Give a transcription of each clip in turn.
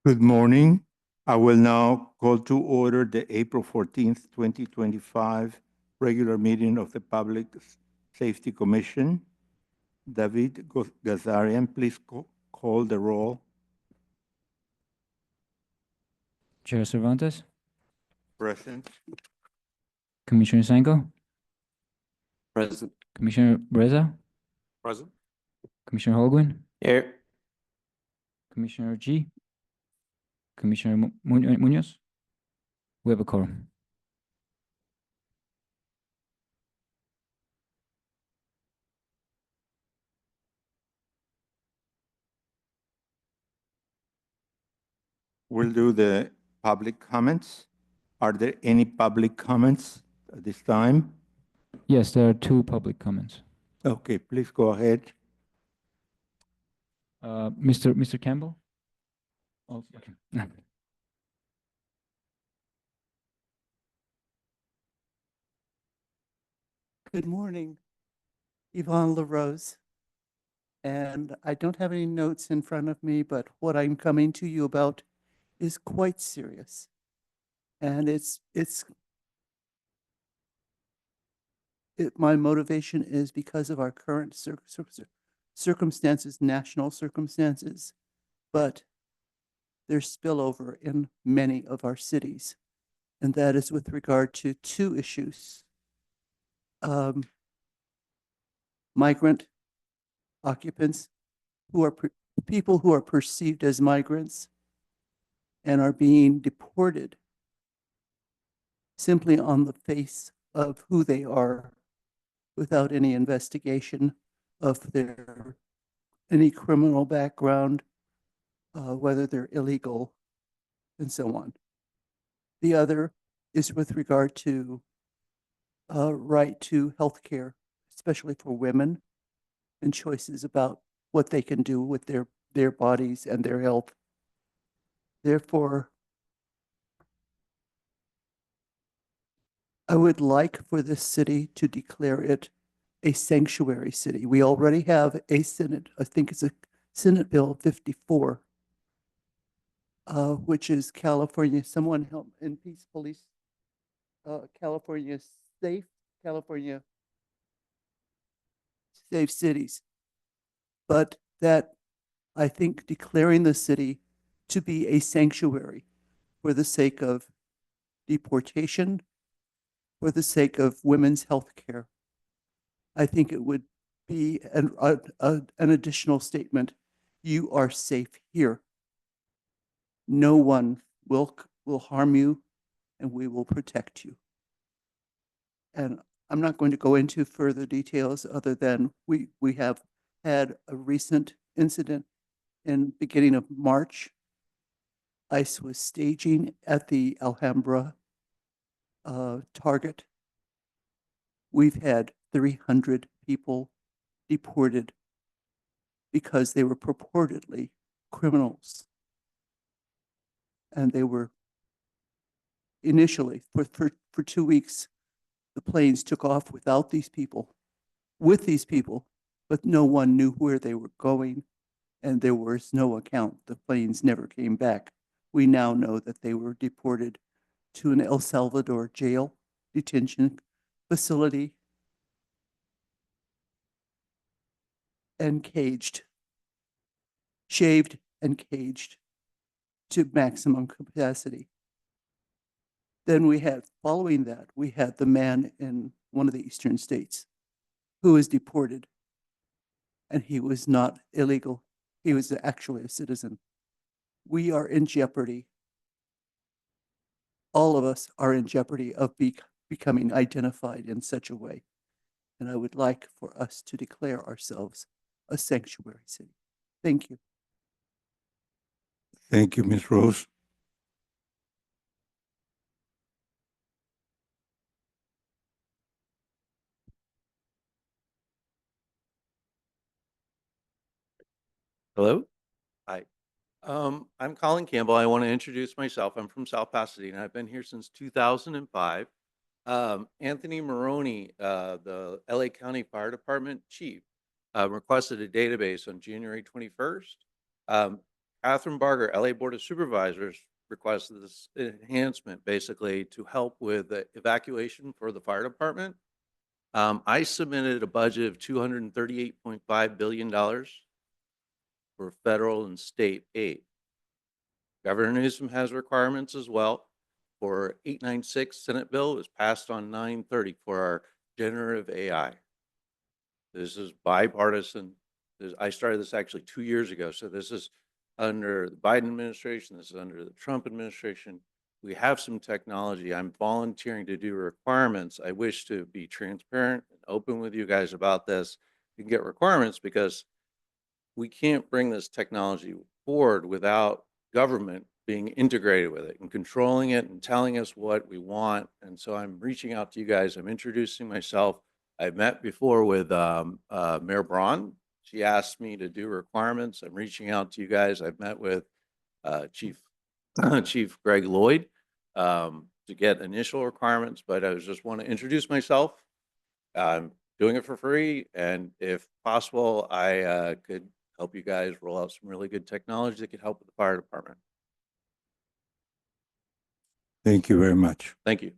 Good morning. I will now call to order the April 14th, 2025 regular meeting of the Public Safety Commission. David Gazarian, please call the roll. Chair Cervantes, Present. Commissioner Sango, Present. Commissioner Reza, Present. Commissioner Holguin, Here. Commissioner G, Commissioner Munoz. We have a quorum. We'll do the public comments. Are there any public comments at this time? Yes, there are two public comments. Okay, please go ahead. Mr. Campbell? Oh, okay. Good morning, Yvonne LaRose. And I don't have any notes in front of me, but what I'm coming to you about is quite serious. And my motivation is because of our current circumstances, national circumstances, but there's spillover in many of our cities. And that is with regard to two issues. Migrant occupants who are people who are perceived as migrants and are being deported simply on the face of who they are without any investigation of any criminal background, whether they're illegal, and so on. The other is with regard to right to health care, especially for women, and choices about what they can do with their bodies and their health. Therefore, I would like for this city to declare it a sanctuary city. We already have a Senate, I think it's a Senate Bill 54, which is California, someone help in Peace Police, California Safe Cities. But that, I think, declaring the city to be a sanctuary for the sake of deportation, for the sake of women's health care, I think it would be an additional statement. You are safe here. No one will harm you, and we will protect you. And I'm not going to go into further details other than we have had a recent incident in beginning of March. ICE was staging at the Alhambra Target. We've had 300 people deported because they were purportedly criminals. And they were initially, for 2 weeks, the planes took off without these people, with these people, but no one knew where they were going, and there was no account. The planes never came back. We now know that they were deported to an El Salvador jail detention facility and caged, shaved and caged to maximum capacity. Then following that, we had the man in one of the eastern states who was deported, and he was not illegal. He was actually a citizen. We are in jeopardy. All of us are in jeopardy of becoming identified in such a way. And I would like for us to declare ourselves a sanctuary city. Thank you. Thank you, Ms. Rose. Hello. Hi. I'm Colin Campbell. I want to introduce myself. I'm from South Pasadena. I've been here since 2005. Anthony Maroney, the LA County Fire Department chief, requested a database on January 21st. Catherine Barger, LA Board of Supervisors, requested this enhancement basically to help with the evacuation for the fire department. I submitted a budget of $238.5 billion for federal and state aid. Governor Newsom has requirements as well. For 896 Senate bill was passed on 9/30 for our generative AI. This is bipartisan. I started this actually 2 years ago. So this is under the Biden administration. This is under the Trump administration. We have some technology. I'm volunteering to do requirements. I wish to be transparent and open with you guys about this. You can get requirements because we can't bring this technology forward without government being integrated with it and controlling it and telling us what we want. And so I'm reaching out to you guys. I'm introducing myself. I've met before with Mayor Braun. She asked me to do requirements. I'm reaching out to you guys. I've met with Chief Chief Greg Lloyd to get initial requirements, but I just want to introduce myself. I'm doing it for free, and if possible, I could help you guys roll out some really good technology that could help with the fire department. Thank you very much. Thank you.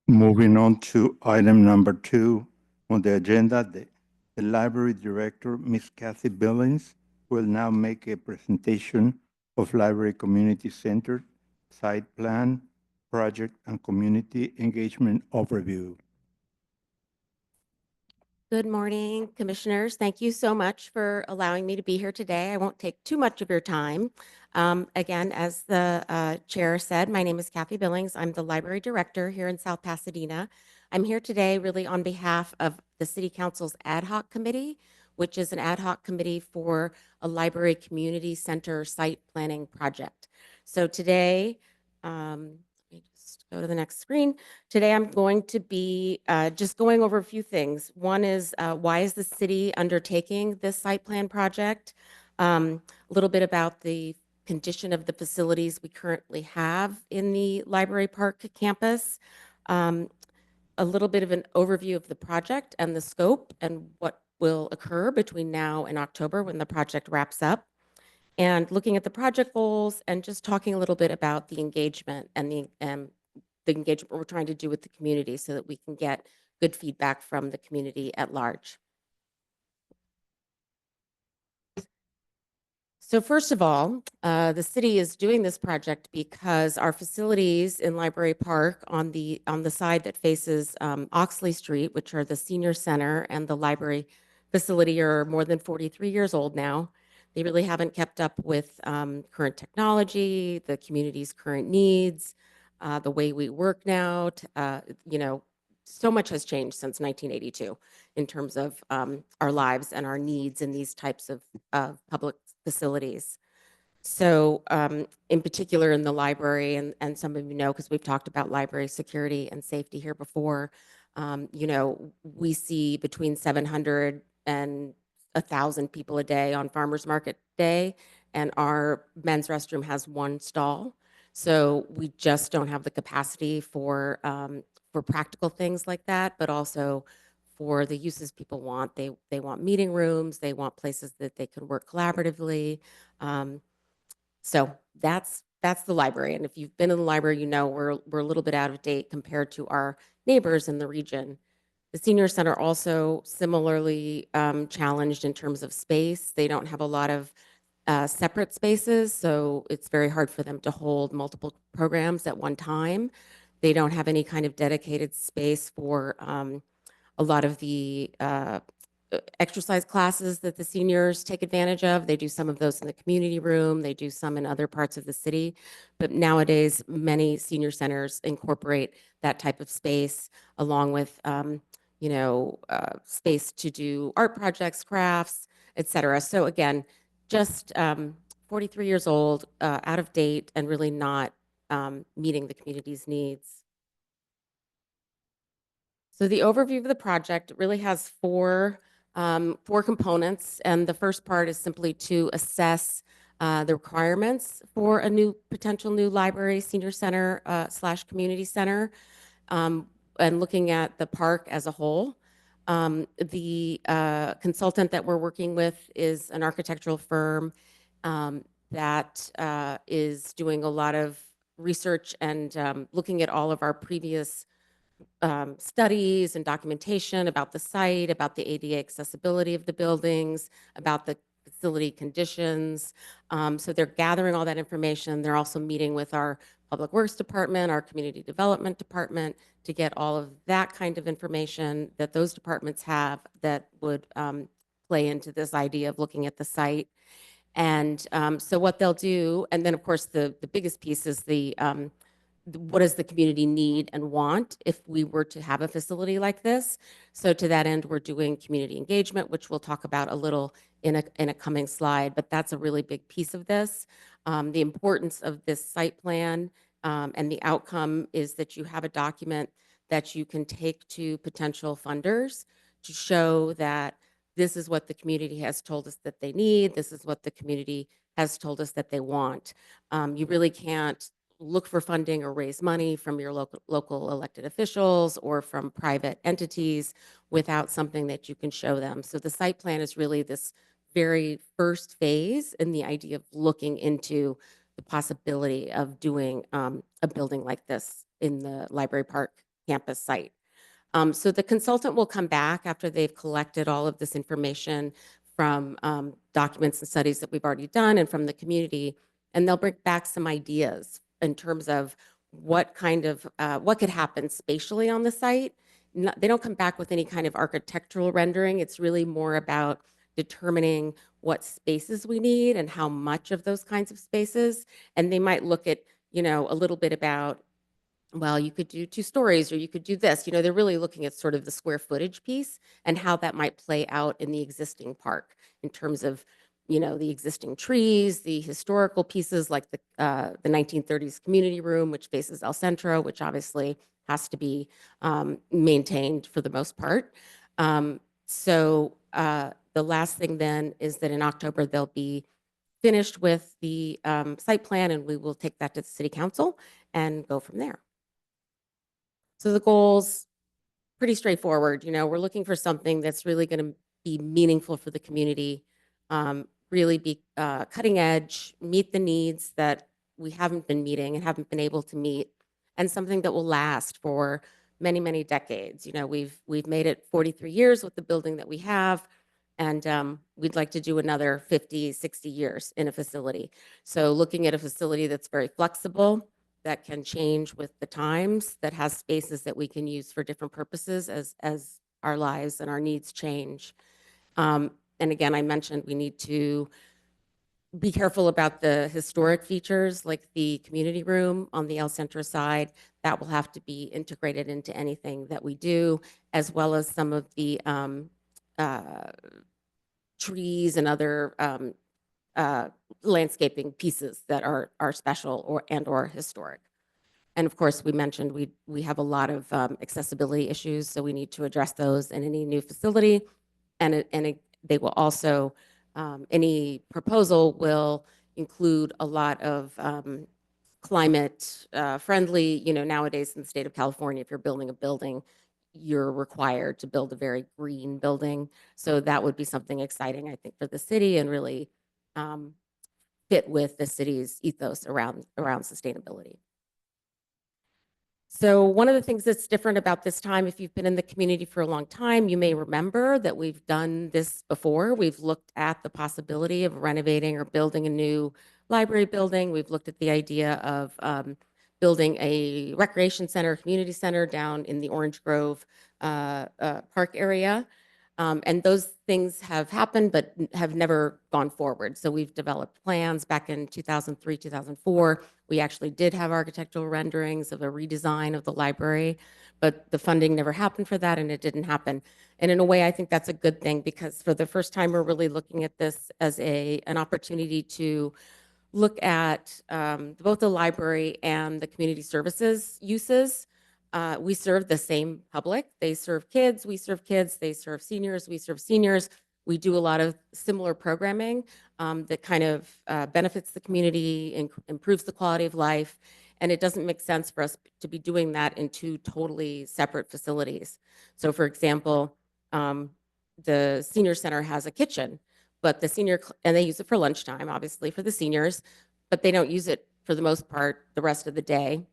Moving on to item number 2 on the agenda, the library director, Ms. Kathy Billings, will now make a presentation of Library Community Center site plan, project, and community engagement overview. Good morning, commissioners. Thank you so much for allowing me to be here today. I won't take too much of your time. Again, as the chair said, my name is Kathy Billings. I'm the library director here in South Pasadena. I'm here today really on behalf of the City Council's ad hoc committee, which is an ad hoc committee for a library community center site planning project. So today, let me just go to the next screen. Today, I'm going to be just going over a few things. One is why is the city undertaking this site plan project? A little bit about the condition of the facilities we currently have in the Library Park campus. A little bit of an overview of the project and the scope and what will occur between now and October when the project wraps up. And looking at the project goals and just talking a little bit about the engagement and the engagement we're trying to do with the community so that we can get good feedback from the community at large. So first of all, the city is doing this project because our facilities in Library Park on the side that faces Oxley Street, which are the senior center and the library facility, are more than 43 years old now. They really haven't kept up with current technology, the community's current needs, the way we work now. You know, so much has changed since 1982 in terms of our lives and our needs in these types of public facilities. So in particular in the library, and some of you know, because we've talked about library security and safety here before, you know, we see between 700 and 1,000 people a day on Farmers Market Day, and our men's restroom has one stall. So we just don't have the capacity for practical things like that, but also for the uses people want. They want meeting rooms, they want places that they can work collaboratively. So that's the library. And if you've been in the library, you know we're a little bit out of date compared to our neighbors in the region. The senior center also similarly challenged in terms of space. They don't have a lot of separate spaces, so it's very hard for them to hold multiple programs at one time. They don't have any kind of dedicated space for a lot of the exercise classes that the seniors take advantage of. They do some of those in the community room. They do some in other parts of the city. But nowadays, many senior centers incorporate that type of space along with, you know, space to do art projects, crafts, et cetera. So again, just 43 years old, out of date, and really not meeting the community's needs. So the overview of the project really has four components, and the first part is simply to assess the requirements for a potential new library, senior center / community center, and looking at the park as a whole. The consultant that we're working with is an architectural firm that is doing a lot of research and looking at all of our previous studies and documentation about the site, about the ADA accessibility of the buildings, about the facility conditions. So they're gathering all that information. They're also meeting with our Public Works Department, our Community Development Department to get all of that kind of information that those departments have that would play into this idea of looking at the site. And so what they'll do, and then of course the biggest piece is what does the community need and want if we were to have a facility like this? So to that end, we're doing community engagement, which we'll talk about a little in a coming slide, but that's a really big piece of this. The importance of this site plan and the outcome is that you have a document that you can take to potential funders to show that this is what the community has told us that they need. This is what the community has told us that they want. You really can't look for funding or raise money from your local elected officials or from private entities without something that you can show them. So the site plan is really this very first phase in the idea of looking into the possibility of doing a building like this in the Library Park campus site. So the consultant will come back after they've collected all of this information from documents and studies that we've already done and from the community, and they'll bring back some ideas in terms of what kind of what could happen spatially on the site. They don't come back with any kind of architectural rendering. It's really more about determining what spaces we need and how much of those kinds of spaces. And they might look at, a little bit about, well, you could do 2 stories or you could do this. They're really looking at sort of the square footage piece and how that might play out in the existing park in terms of, the existing trees, the historical pieces like the 1930s community room, which faces El Centro, which obviously has to be maintained for the most part. The last thing then is that in October, they'll be finished with the site plan and we will take that to the city council and go from there. So the goals, pretty straightforward. We're looking for something that's really going to be meaningful for the community, really be cutting edge, meet the needs that we haven't been meeting and haven't been able to meet, and something that will last for many, many decades. We've made it 43 years with the building that we have, and we'd like to do another 50, 60 years in a facility. So looking at a facility that's very flexible, that can change with the times, that has spaces that we can use for different purposes as our lives and our needs change. And again, I mentioned we need to be careful about the historic features like the community room on the El Centro side. That will have to be integrated into anything that we do, as well as some of the trees and other landscaping pieces that are special or historic. And of course, we mentioned we have a lot of accessibility issues, so we need to address those in any new facility. They will also, any proposal will include a lot of climate friendly, nowadays in the state of California, if you're building a building, you're required to build a very green building. So that would be something exciting, I think, for the city and really fit with the city's ethos around sustainability. So one of the things that's different about this time, if you've been in the community for a long time, you may remember that we've done this before. We've looked at the possibility of renovating or building a new library building. We've looked at the idea of building a recreation center, community center down in the Orange Grove park area. And those things have happened, but have never gone forward. So we've developed plans back in 2003, 2004. We actually did have architectural renderings of a redesign of the library, but the funding never happened for that and it didn't happen. And in a way, I think that's a good thing because for the first time, we're really looking at this as an opportunity to look at both the library and the community services uses. We serve the same public. They serve kids, we serve kids, they serve seniors, we serve seniors. We do a lot of similar programming that kind of benefits the community, improves the quality of life, and it doesn't make sense for us to be doing that in 2 totally separate facilities. So for example, the senior center has a kitchen, but and they use it for lunchtime, obviously for the seniors, but they don't use it for the most part the rest of the day.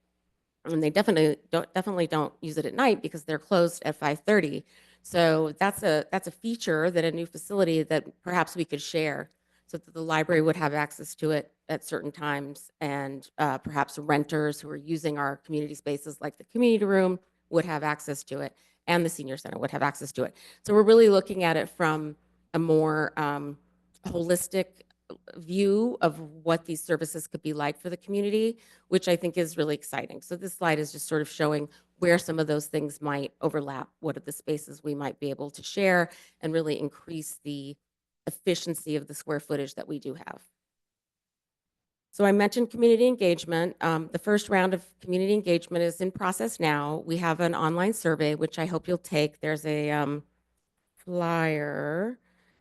And they definitely don't use it at night because they're closed at 5:30. So that's a feature that a new facility that perhaps we could share so that the library would have access to it at certain times, and perhaps renters who are using our community spaces like the community room would have access to it, and the senior center would have access to it. So we're really looking at it from a more holistic view of what these services could be like for the community, which I think is really exciting. So this slide is just sort of showing where some of those things might overlap, what are the spaces we might be able to share, and really increase the efficiency of the square footage that we do have. So I mentioned community engagement. The first round of community engagement is in process now. We have an online survey, which I hope you'll take. There's a flyer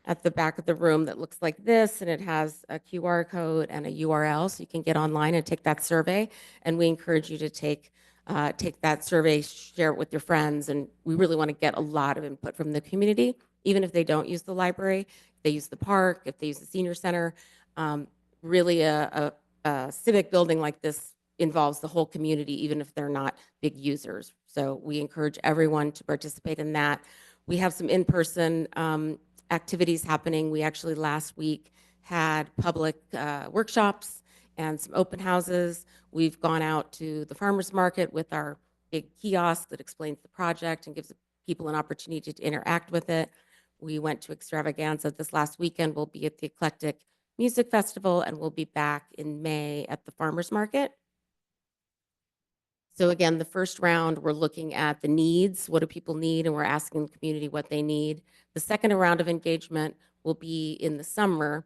at the back of the room that looks like this, and it has a QR code and a URL, so you can get online and take that survey. And we encourage you to take that survey, share it with your friends, and we really want to get a lot of input from the community, even if they don't use the library, if they use the park, if they use the senior center. Really, a civic building like this involves the whole community, even if they're not big users. So we encourage everyone to participate in that. We have some in-person activities happening. We actually last week had public workshops and some open houses. We've gone out to the farmers market with our big kiosk that explains the project and gives people an opportunity to interact with it. We went to Extravaganza this last weekend. We'll be at the Eclectic Music Festival, and we'll be back in May at the farmers market. So again, the first round, we're looking at the needs. What do people need? And we're asking the community what they need. The second round of engagement will be in the summer.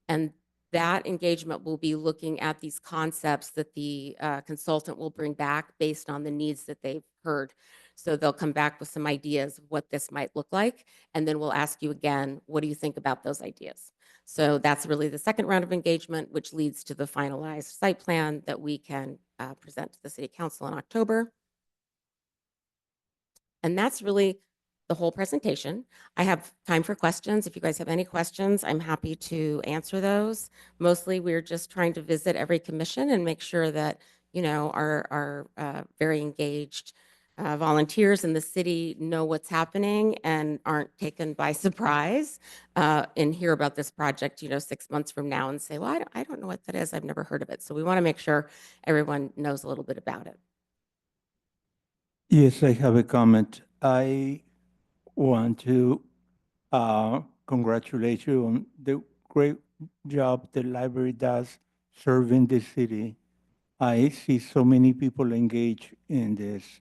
And that engagement will be looking at these concepts that the consultant will bring back based on the needs that they've heard. So they'll come back with some ideas of what this might look like. And then we'll ask you again, what do you think about those ideas? So that's really the second round of engagement, which leads to the finalized site plan that we can present to the City Council in October. And that's really the whole presentation. I have time for questions. If you guys have any questions, I'm happy to answer those. Mostly, we're just trying to visit every commission and make sure that, you know, our very engaged volunteers in the city know what's happening and aren't taken by surprise and hear about this project, you know, 6 months from now and say, well, I don't know what that is. I've never heard of it. So we want to make sure everyone knows a little bit about it. Yes, I have a comment. I want to congratulate you on the great job the library does serving the city. I see so many people engaged in this.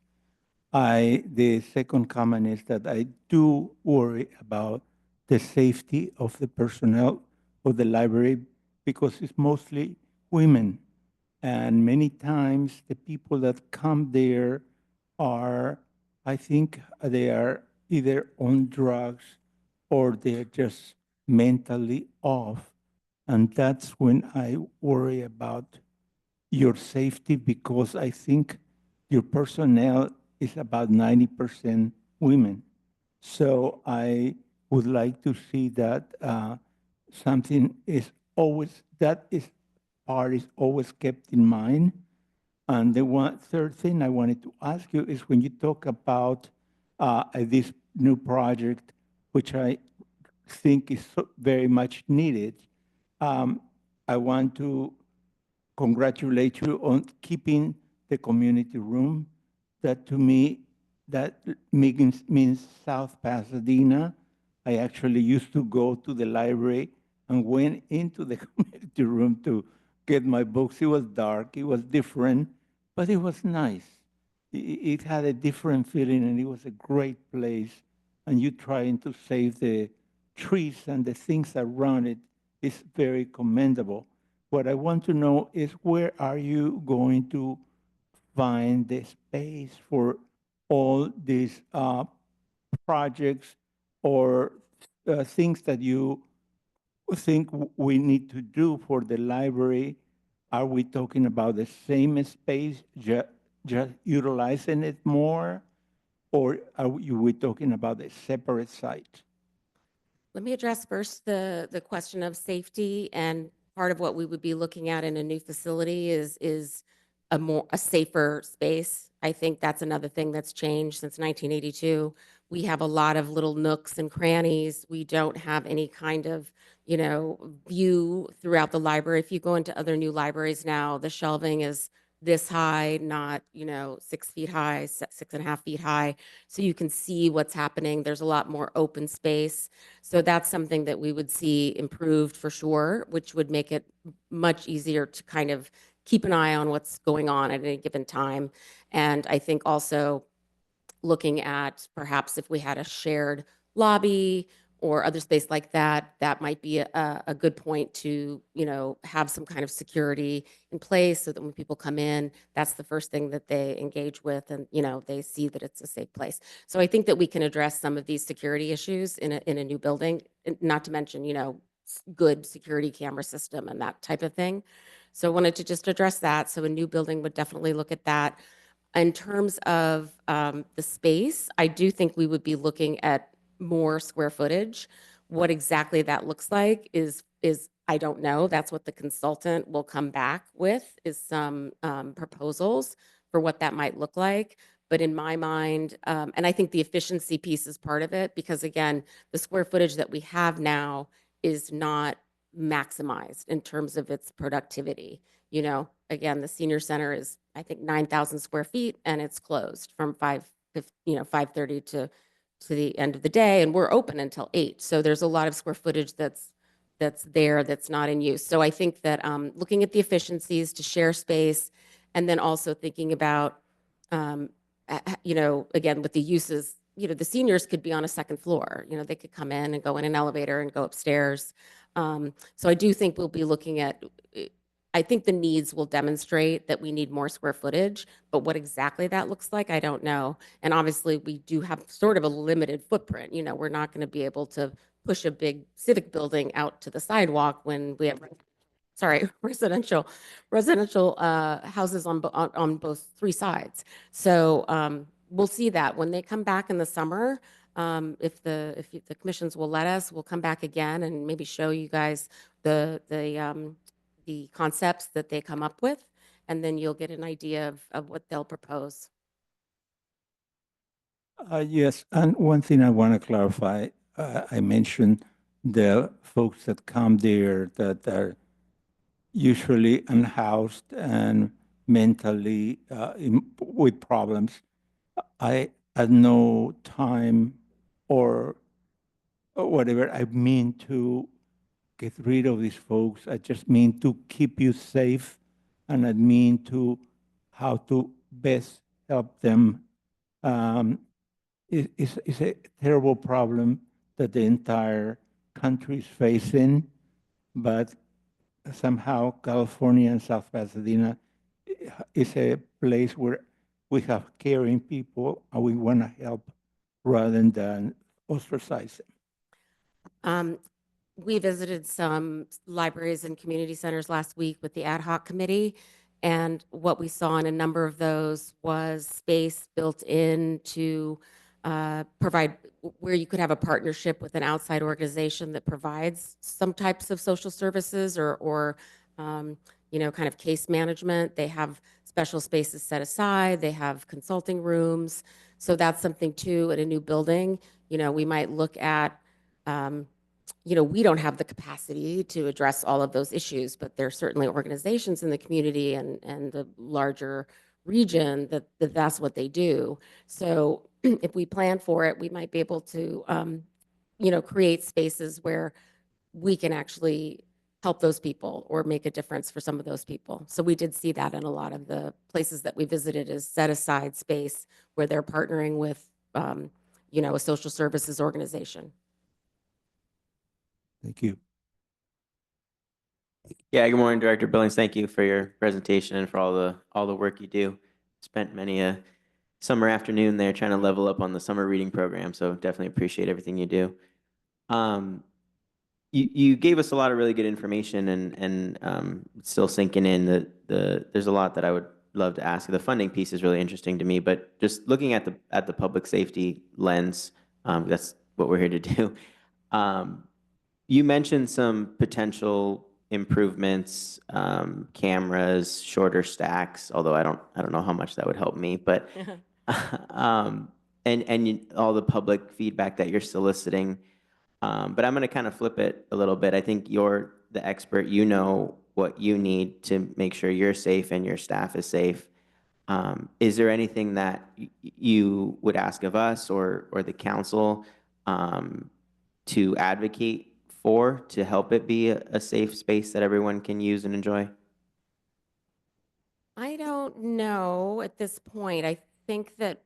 The second comment is that I do worry about the safety of the personnel of the library because it's mostly women. And many times the people that come there are, I think they are either on drugs or they're just mentally off. And that's when I worry about your safety because I think your personnel is about 90% women. So I would like to see that something is always, that is part is always kept in mind. And the third thing I wanted to ask you is when you talk about this new project, which I think is very much needed, I want to congratulate you on keeping the community room. That to me, that means South Pasadena. I actually used to go to the library and went into the community room to get my books. It was dark, it was different, but it was nice. It had a different feeling and it was a great place. And you trying to save the trees and the things around it is very commendable. What I want to know is where are you going to find the space for all these projects or things that you think we need to do for the library? Are we talking about the same space, just utilizing it more? or we talking about a separate site? Let me address first the question of safety, and part of what we would be looking at in a new facility is a safer space. I think that's another thing that's changed since 1982. We have a lot of little nooks and crannies. We don't have any kind of, view throughout the library. If you go into other new libraries now, the shelving is this high, not, 6 feet high, 6.5 feet high. So you can see what's happening. There's a lot more open space. So that's something that we would see improved for sure, which would make it much easier to kind of keep an eye on what's going on at any given time. And I think also looking at perhaps if we had a shared lobby or other space like that, that might be a good point to, have some kind of security in place so that when people come in, that's the first thing that they engage with and, they see that it's a safe place. So I think that we can address some of these security issues in a new building, and not to mention, good security camera system and that type of thing. So I wanted to just address that. So a new building would definitely look at that. In terms of the space, I do think we would be looking at more square footage. What exactly that looks like is I don't know. That's what the consultant will come back with, is some proposals for what that might look like. But in my mind, and I think the efficiency piece is part of it, because again, the square footage that we have now is not maximized in terms of its productivity. Again, the senior center is, I think, 9,000 square feet, and it's closed from 5:30 to the end of the day, and we're open until 8. So there's a lot of square footage that's there that's not in use. So I think that looking at the efficiencies to share space, and then also thinking about, again, with the uses, the seniors could be on a second floor. They could come in and go in an elevator and go upstairs. So I do think we'll be looking at, I think the needs will demonstrate that we need more square footage, but what exactly that looks like, I don't know. And obviously, we do have sort of a limited footprint. We're not going to be able to push a big civic building out to the sidewalk when we have, sorry, residential houses on both three sides. So we'll see that when they come back in the summer. If the commissions will let us, we'll come back again and maybe show you guys the concepts that they come up with, and then you'll get an idea of what they'll propose. Yes, and one thing I want to clarify, I mentioned the folks that come there that are usually unhoused and mentally with problems. I at no time or whatever I mean to get rid of these folks. I just mean to keep you safe, and I mean to how to best help them. It's a terrible problem that the entire country is facing, but somehow California and South Pasadena is a place where we have caring people and we want to help rather than ostracize them. We visited some libraries and community centers last week with the ad hoc committee, and what we saw in a number of those was space built in to provide where you could have a partnership with an outside organization that provides some types of social services or kind of case management. They have special spaces set aside. They have consulting rooms. So that's something too at a new building. We might look at, we don't have the capacity to address all of those issues, but there are certainly organizations in the community and the larger region that's what they do. So if we plan for it, we might be able to, create spaces where we can actually help those people or make a difference for some of those people. So we did see that in a lot of the places that we visited, is set aside space where they're partnering with, a social services organization. Thank you. Yeah, good morning, Director Billings. Thank you for your presentation and for all the work you do. Spent many a summer afternoon there trying to level up on the summer reading program, so definitely appreciate everything you do. You gave us a lot of really good information, and still sinking in that there's a lot that I would love to ask. The funding piece is really interesting to me, but just looking at the public safety lens, that's what we're here to do. You mentioned some potential improvements, cameras, shorter stacks, although I don't know how much that would help me, but all the public feedback that you're soliciting. But I'm going to kind of flip it a little bit. I think you're the expert. You know what you need to make sure you're safe and your staff is safe. Is there anything that you would ask of us or the council to advocate for to help it be a safe space that everyone can use and enjoy? I don't know at this point. I think that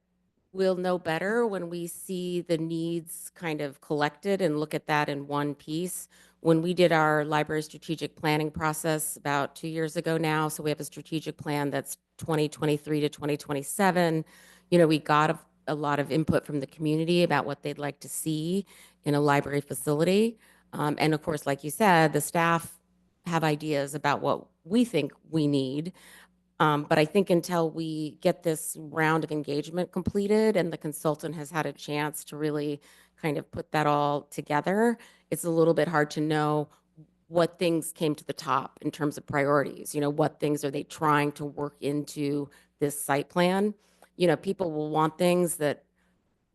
we'll know better when we see the needs kind of collected and look at that in one piece. When we did our library strategic planning process about 2 years ago now, so we have a strategic plan that's 2023 to 2027. We got a lot of input from the community about what they'd like to see in a library facility. And of course, like you said, the staff have ideas about what we think we need. But I think until we get this round of engagement completed and the consultant has had a chance to really kind of put that all together, it's a little bit hard to know what things came to the top in terms of priorities. What things are they trying to work into this site plan? People will want things that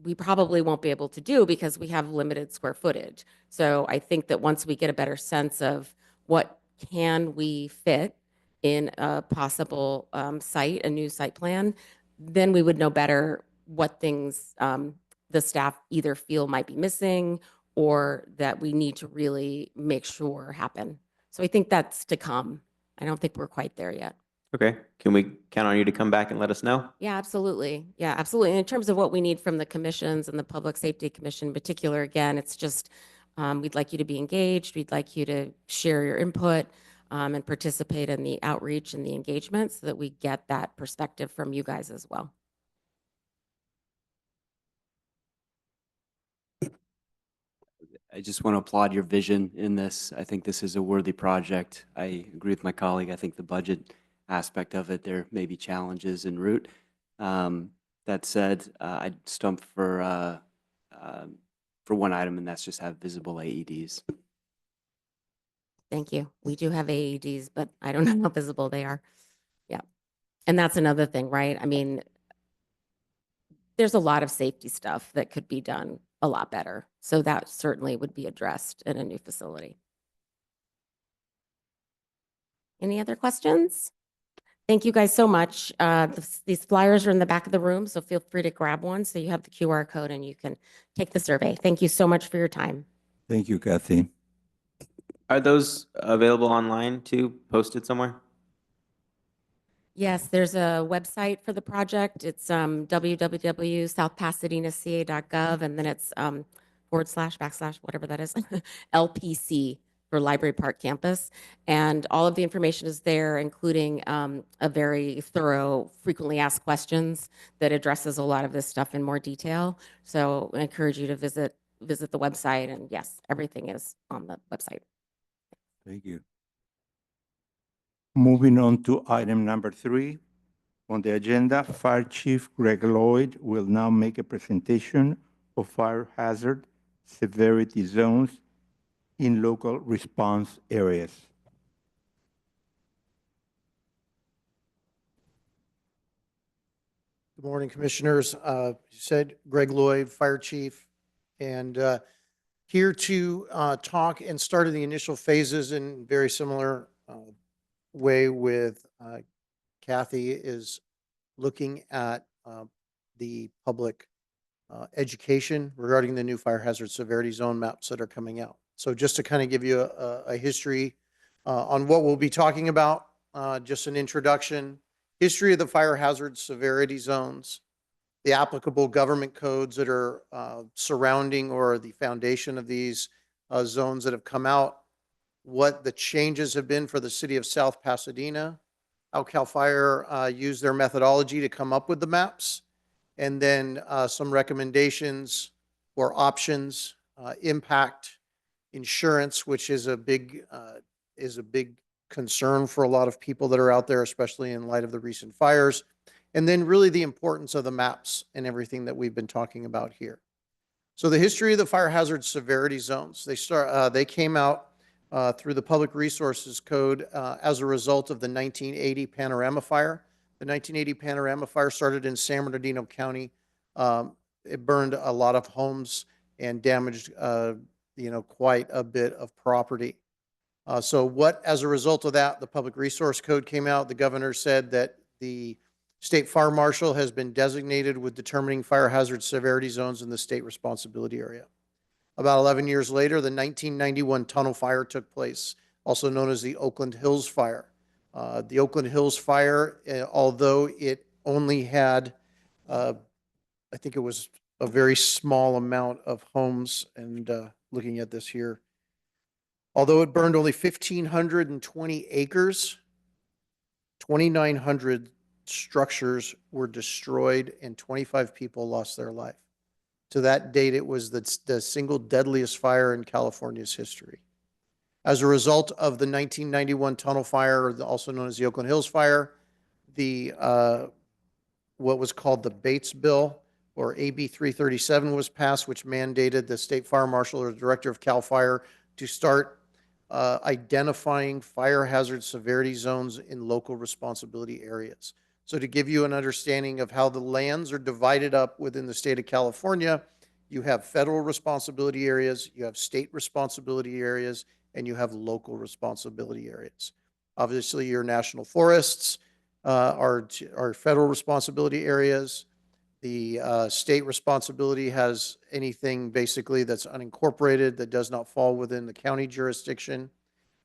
we probably won't be able to do because we have limited square footage. So I think that once we get a better sense of what can we fit in a possible site, a new site plan, then we would know better what things the staff either feel might be missing or that we need to really make sure happen. So I think that's to come. I don't think we're quite there yet. Okay. Can we count on you to come back and let us know? Yeah, absolutely. Yeah, absolutely. And in terms of what we need from the commissions and the Public Safety Commission in particular, again, it's just we'd like you to be engaged. We'd like you to share your input and participate in the outreach and the engagement so that we get that perspective from you guys as well. I just want to applaud your vision in this. I think this is a worthy project. I agree with my colleague. I think the budget aspect of it, there may be challenges en route. That said, I'd stump for one item, and that's just have visible AEDs. Thank you. We do have AEDs, but I don't know how visible they are. Yeah. And that's another thing, right? I mean, there's a lot of safety stuff that could be done a lot better. So that certainly would be addressed in a new facility. Any other questions? Thank you guys so much. These flyers are in the back of the room, so feel free to grab one so you have the QR code and you can take the survey. Thank you so much for your time. Thank you, Kathy. Are those available online too, posted somewhere? Yes, there's a website for the project. It's www.southpasadenaca.gov, and then it's / whatever that is, LPC for Library Park Campus. And all of the information is there, including a very thorough frequently asked questions that addresses a lot of this stuff in more detail. So I encourage you to visit the website. And yes, everything is on the website. Thank you. Moving on to item number 3 on the agenda, Fire Chief Greg Lloyd will now make a presentation of fire hazard severity zones in local response areas. Good morning, Commissioners. You said Greg Lloyd, Fire Chief, and here to talk and start in the initial phases in very similar way with Kathy is looking at the public education regarding the new fire hazard severity zone maps that are coming out. So just to kind of give you a history on what we'll be talking about, just an introduction, history of the fire hazard severity zones, the applicable government codes that are surrounding or the foundation of these zones that have come out, what the changes have been for the city of South Pasadena, how CAL FIRE used their methodology to come up with the maps, and then some recommendations or options, impact insurance, which is a big concern for a lot of people that are out there, especially in light of the recent fires. And then really the importance of the maps and everything that we've been talking about here. So the history of the fire hazard severity zones, they came out through the Public Resources Code as a result of the 1980 Panorama Fire. The 1980 Panorama Fire started in San Bernardino County. It burned a lot of homes and damaged, quite a bit of property. As a result of that, the Public Resource Code came out. The governor said that the state fire marshal has been designated with determining fire hazard severity zones in the state responsibility area. About 11 years later, the 1991 tunnel fire took place, also known as the Oakland Hills Fire. The Oakland Hills Fire, although it only had, I think it was a very small amount of homes, and looking at this here, although it burned only 1,520 acres, 2,900 structures were destroyed and 25 people lost their life. To that date, it was the single deadliest fire in California's history. As a result of the 1991 tunnel fire, also known as the Oakland Hills Fire, what was called the Bates Bill, or AB 337, was passed, which mandated the state fire marshal or the director of CAL FIRE to start identifying fire hazard severity zones in local responsibility areas. So to give you an understanding of how the lands are divided up within the state of California, you have federal responsibility areas, you have state responsibility areas, and you have local responsibility areas. Obviously, your national forests are federal responsibility areas. The state responsibility has anything basically that's unincorporated that does not fall within the county jurisdiction.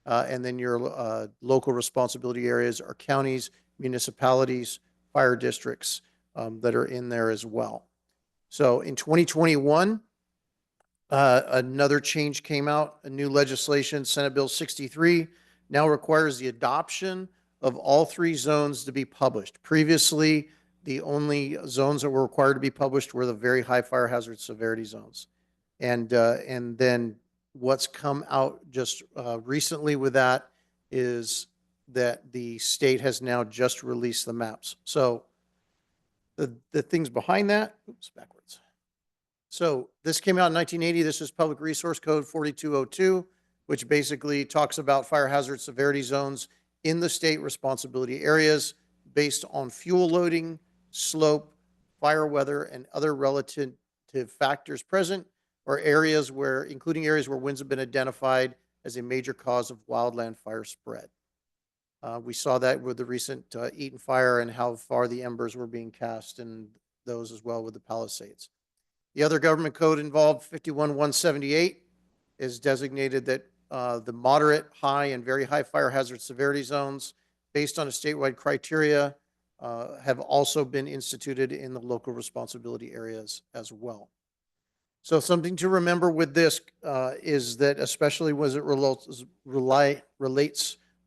And then your local responsibility areas are counties, municipalities, fire districts that are in there as well. So in 2021, another change came out. A new legislation, Senate Bill 63, now requires the adoption of all three zones to be published. Previously, the only zones that were required to be published were the very high fire hazard severity zones. And then what's come out just recently with that is that the state has now just released the maps. So the things behind that, oops, backwards. So this came out in 1980. This is Public Resource Code 4202, which basically talks about fire hazard severity zones in the state responsibility areas based on fuel loading, slope, fire weather, and other relative factors present, or areas where, including areas where winds have been identified as a major cause of wildland fire spread. We saw that with the recent Eaton fire and how far the embers were being cast, and those as well with the Palisades. The other government code involved, 51178, is designated that the moderate, high, and very high fire hazard severity zones, based on a statewide criteria, have also been instituted in the local responsibility areas as well. So something to remember with this is that, especially as it relates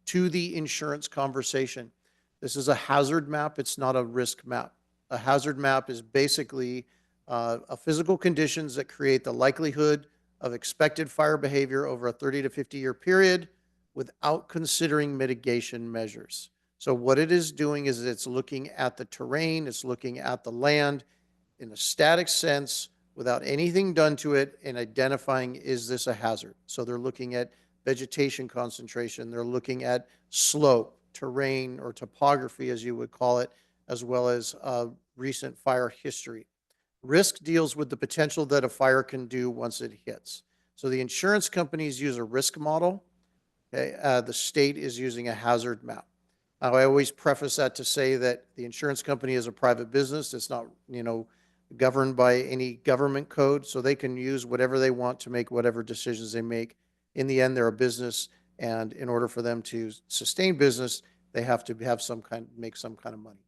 to the insurance conversation, this is a hazard map. It's not a risk map. A hazard map is basically a physical conditions that create the likelihood of expected fire behavior over a 30 to 50-year period without considering mitigation measures. So what it is doing is it's looking at the terrain, it's looking at the land in a static sense without anything done to it and identifying, is this a hazard? So they're looking at vegetation concentration, they're looking at slope, terrain, or topography, as you would call it, as well as recent fire history. Risk deals with the potential that a fire can do once it hits. So the insurance companies use a risk model. Okay? The state is using a hazard map. I always preface that to say that the insurance company is a private business. It's not, governed by any government code, so they can use whatever they want to make whatever decisions they make. In the end, they're a business, and in order for them to sustain business, they have to have make some kind of money.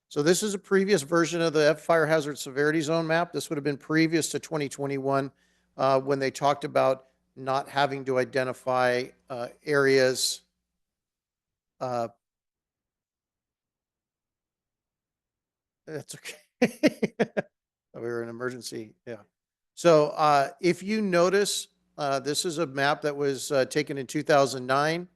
So this is a previous version of the fire hazard severity zone map. This would have been previous to 2021 when they talked about not having to identify areas. That's okay. We were in emergency, yeah. So if you notice, this is a map that was taken in 2009.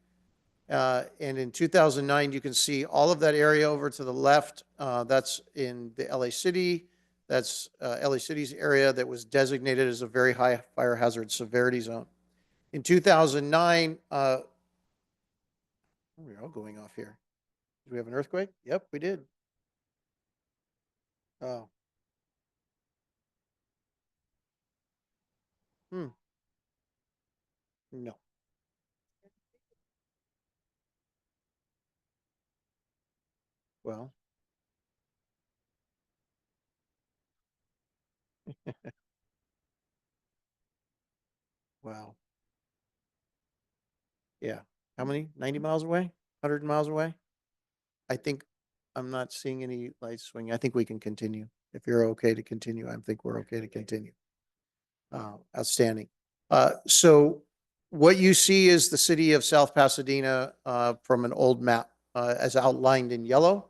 And in 2009, you can see all of that area over to the left. That's in the LA City. That's LA City's area that was designated as a very high fire hazard severity zone. In 2009, we're all going off here. Did we have an earthquake? Yep, we did. Oh. No. Well. Wow. Yeah. How many? 90 miles away? 100 miles away? I think I'm not seeing any lights swing. I think we can continue. If you're okay to continue, I think we're okay to continue. Outstanding. So what you see is the city of South Pasadena from an old map as outlined in yellow.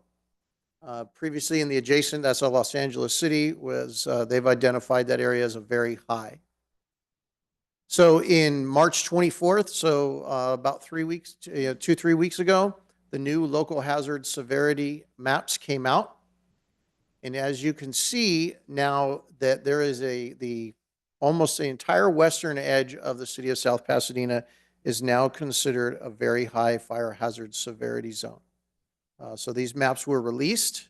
Previously in the adjacent, that's Los Angeles City, was they've identified that area as a very high. So in March 24th, so about 3 weeks, 2-3 weeks ago, the new local hazard severity maps came out. And as you can see now that there is almost the entire western edge of the city of South Pasadena is now considered a very high fire hazard severity zone. So these maps were released,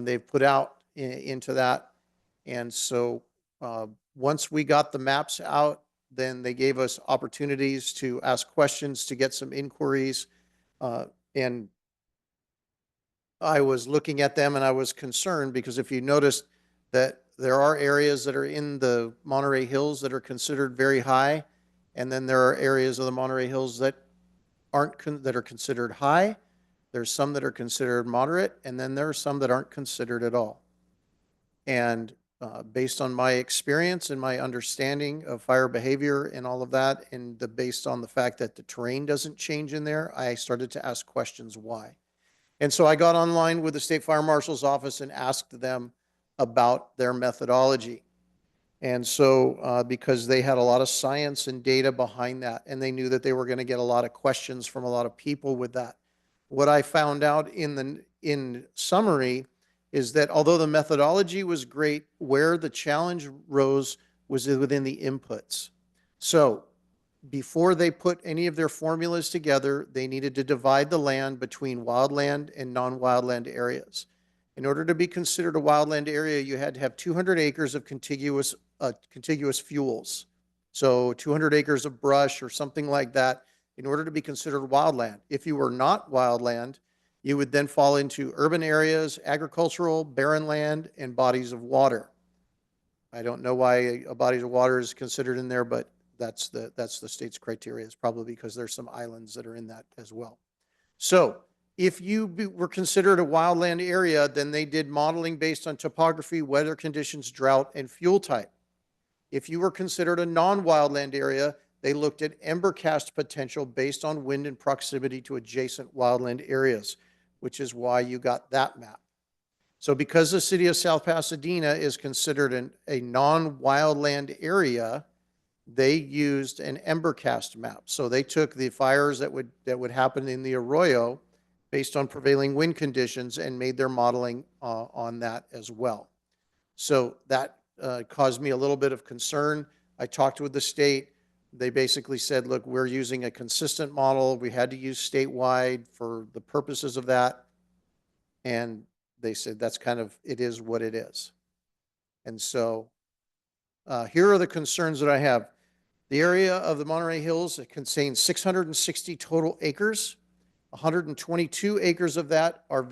they've put out into that. And so once we got the maps out, then they gave us opportunities to ask questions, to get some inquiries. And I was looking at them and I was concerned because if you noticed that there are areas that are in the Monterey Hills that are considered very high, and then there are areas of the Monterey Hills that that are considered high. There's some that are considered moderate, and then there are some that aren't considered at all. And based on my experience and my understanding of fire behavior and all of that, and based on the fact that the terrain doesn't change in there, I started to ask questions why. And so I got online with the State Fire Marshal's office and asked them about their methodology. And so because they had a lot of science and data behind that, and they knew that they were going to get a lot of questions from a lot of people with that. What I found out in summary is that although the methodology was great, where the challenge rose was within the inputs. So before they put any of their formulas together, they needed to divide the land between wildland and non-wildland areas. In order to be considered a wildland area, you had to have 200 acres of contiguous fuels. So 200 acres of brush or something like that in order to be considered wildland. If you were not wildland, you would then fall into urban areas, agricultural, barren land, and bodies of water. I don't know why a bodies of water is considered in there, but that's the state's criteria. It's probably because there's some islands that are in that as well. So if you were considered a wildland area, then they did modeling based on topography, weather conditions, drought, and fuel type. If you were considered a non-wildland area, they looked at ember cast potential based on wind and proximity to adjacent wildland areas, which is why you got that map. So because the city of South Pasadena is considered a non-wildland area, they used an ember cast map. So they took the fires that would happen in the arroyo based on prevailing wind conditions and made their modeling on that as well. So that caused me a little bit of concern. I talked with the state. They basically said, look, we're using a consistent model. We had to use statewide for the purposes of that. And they said, that's kind of, it is what it is. And so here are the concerns that I have. The area of the Monterey Hills, it contains 660 total acres. 122 acres of that are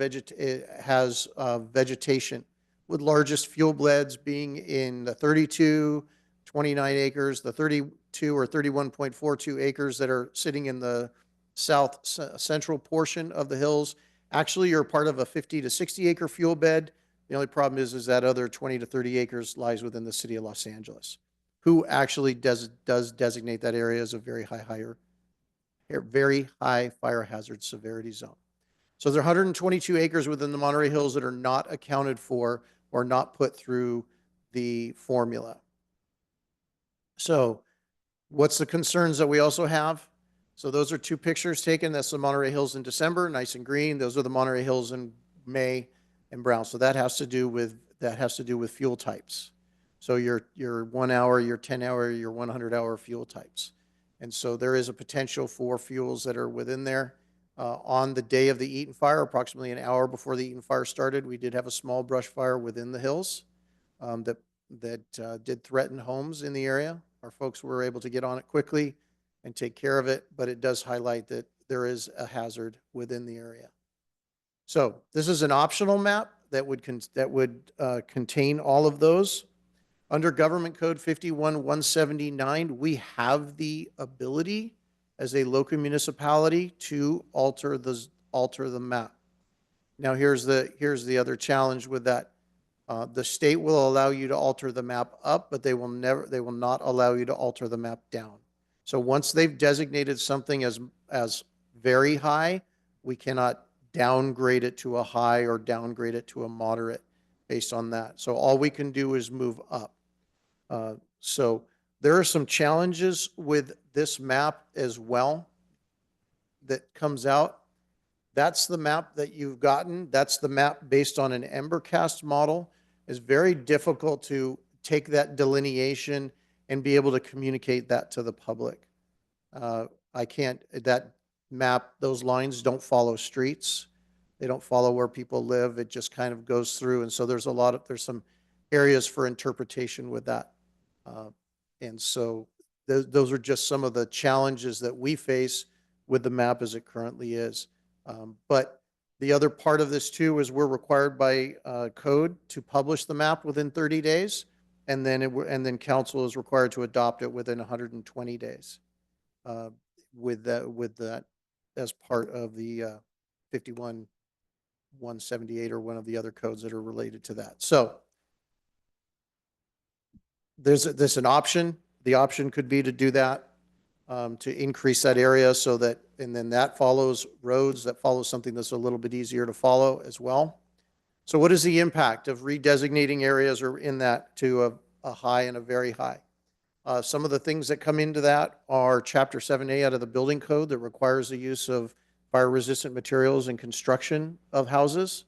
has vegetation, with largest fuel beds being in the 32, 29 acres, the 32 or 31.42 acres that are sitting in the south central portion of the hills. Actually, you're part of a 50 to 60 acre fuel bed. The only problem is that other 20 to 30 acres lies within the city of Los Angeles, who actually does designate that area as a very high fire hazard severity zone. So there are 122 acres within the Monterey Hills that are not accounted for or not put through the formula. So what's the concerns that we also have? So those are two pictures taken. That's the Monterey Hills in December, nice and green. Those are the Monterey Hills in May and brown. So that has to do with fuel types. So your 1 hour, your 10 hour, your 100 hour fuel types. And so there is a potential for fuels that are within there. On the day of the Eaton fire, approximately an hour before the Eaton fire started, we did have a small brush fire within the hills that did threaten homes in the area. Our folks were able to get on it quickly and take care of it, but it does highlight that there is a hazard within the area. So this is an optional map that would contain all of those. Under Government Code 51-179, we have the ability as a local municipality to alter the map. Now here's the other challenge with that. The state will allow you to alter the map up, but they will not allow you to alter the map down. So once they've designated something as very high, we cannot downgrade it to a high or downgrade it to a moderate based on that. So all we can do is move up. So there are some challenges with this map as well that comes out. That's the map that you've gotten. That's the map based on an Embercast model. It's very difficult to take that delineation and be able to communicate that to the public. That map, those lines don't follow streets. They don't follow where people live. It just kind of goes through. And so there's some areas for interpretation with that. And so those are just some of the challenges that we face with the map as it currently is. But the other part of this too is we're required by code to publish the map within 30 days, and then council is required to adopt it within 120 days. With that as part of the 51-178 or one of the other codes that are related to that. So there's an option. The option could be to do that, to increase that area so that, and then that follows roads, that follows something that's a little bit easier to follow as well. So what is the impact of redesignating areas or in that to a high and a very high? Some of the things that come into that are Chapter 7A out of the building code that requires the use of fire-resistant materials in construction of houses.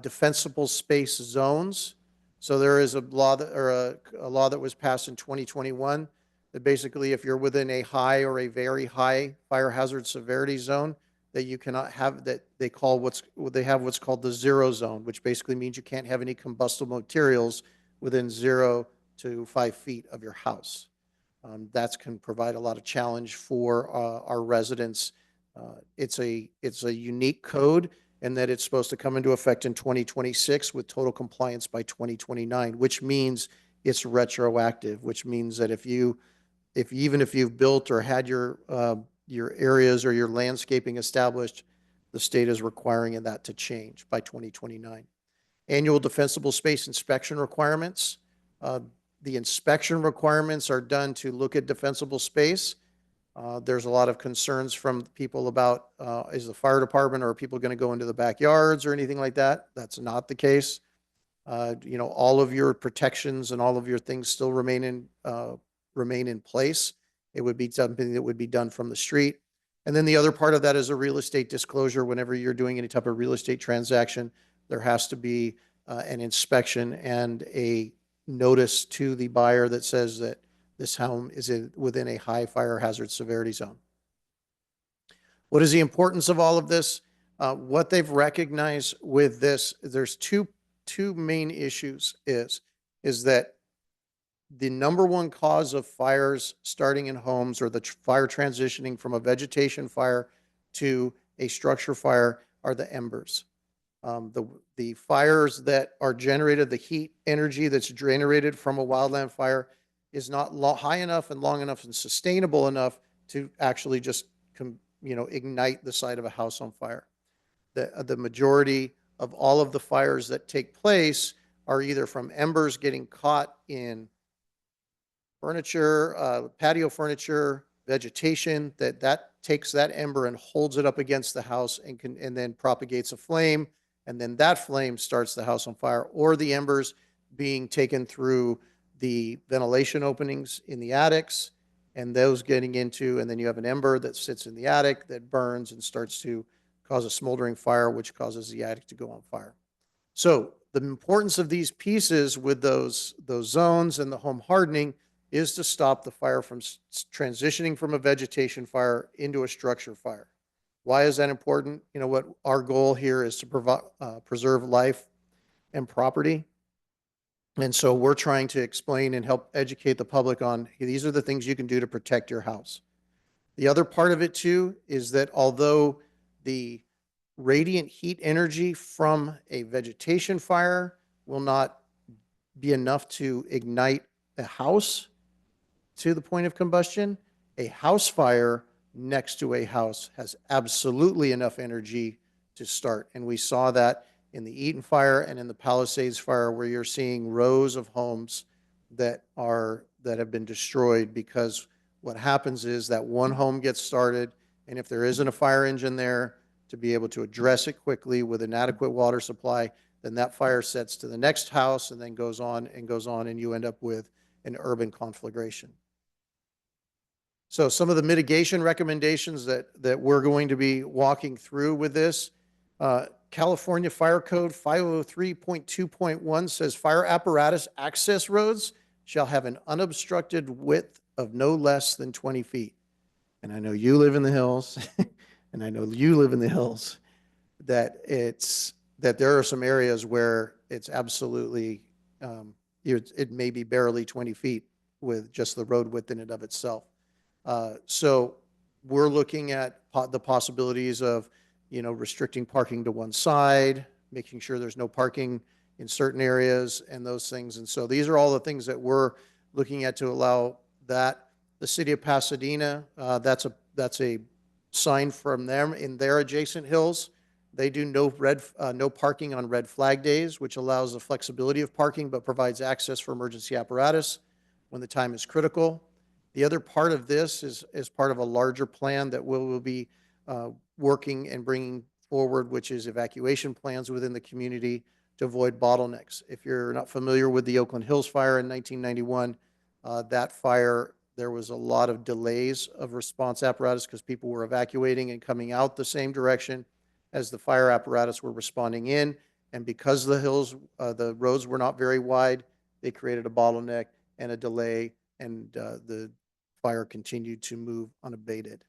Defensible space zones. So there is a law that was passed in 2021 that basically if you're within a high or a very high fire hazard severity zone, that you cannot have, that they have what's called the zero zone, which basically means you can't have any combustible materials within 0 to 5 feet of your house. That can provide a lot of challenge for our residents. It's a unique code in that it's supposed to come into effect in 2026 with total compliance by 2029, which means it's retroactive, which means that even if you've built or had your areas or your landscaping established, the state is requiring that to change by 2029. Annual defensible space inspection requirements. The inspection requirements are done to look at defensible space. There's a lot of concerns from people about, is the fire department or are people going to go into the backyards or anything like that? That's not the case. All of your protections and all of your things still remain in place. It would be something that would be done from the street. And then the other part of that is a real estate disclosure. Whenever you're doing any type of real estate transaction, there has to be an inspection and a notice to the buyer that says that this home is within a high fire hazard severity zone. What is the importance of all of this? What they've recognized with this, there's two main issues is that the number one cause of fires starting in homes or the fire transitioning from a vegetation fire to a structure fire are the embers. The fires that are generated, the heat energy that's generated from a wildland fire is not high enough and long enough and sustainable enough to actually just ignite the side of a house on fire. The majority of all of the fires that take place are either from embers getting caught in furniture, patio furniture, vegetation, that takes that ember and holds it up against the house and then propagates a flame, and then that flame starts the house on fire, or the embers being taken through the ventilation openings in the attics and those getting into, and then you have an ember that sits in the attic that burns and starts to cause a smoldering fire, which causes the attic to go on fire. So the importance of these pieces with those zones and the home hardening is to stop the fire from transitioning from a vegetation fire into a structure fire. Why is that important? You know what our goal here is to preserve life and property. And so we're trying to explain and help educate the public on these are the things you can do to protect your house. The other part of it too is that although the radiant heat energy from a vegetation fire will not be enough to ignite a house to the point of combustion, a house fire next to a house has absolutely enough energy to start. And we saw that in the Eaton fire and in the Palisades fire, where you're seeing rows of homes that have been destroyed because what happens is that one home gets started, and if there isn't a fire engine there to be able to address it quickly with an adequate water supply, then that fire sets to the next house and then goes on and goes on, and you end up with an urban conflagration. So some of the mitigation recommendations that we're going to be walking through with this, California Fire Code 503.2.1 says fire apparatus access roads shall have an unobstructed width of no less than 20 feet. And I know you live in the hills, and I know you live in the hills, that there are some areas where it's absolutely, it may be barely 20 feet with just the road width in and of itself. So we're looking at the possibilities of, restricting parking to one side, making sure there's no parking in certain areas and those things. And so these are all the things that we're looking at to allow that. The city of Pasadena, that's a sign from them in their adjacent hills. They do no parking on red flag days, which allows the flexibility of parking but provides access for emergency apparatus when the time is critical. The other part of this is part of a larger plan that we'll be working and bringing forward, which is evacuation plans within the community to avoid bottlenecks. If you're not familiar with the Oakland Hills fire in 1991, that fire, there was a lot of delays of response apparatus because people were evacuating and coming out the same direction as the fire apparatus were responding in. And because the hills, the roads were not very wide, they created a bottleneck and a delay, and the fire continued to move unabated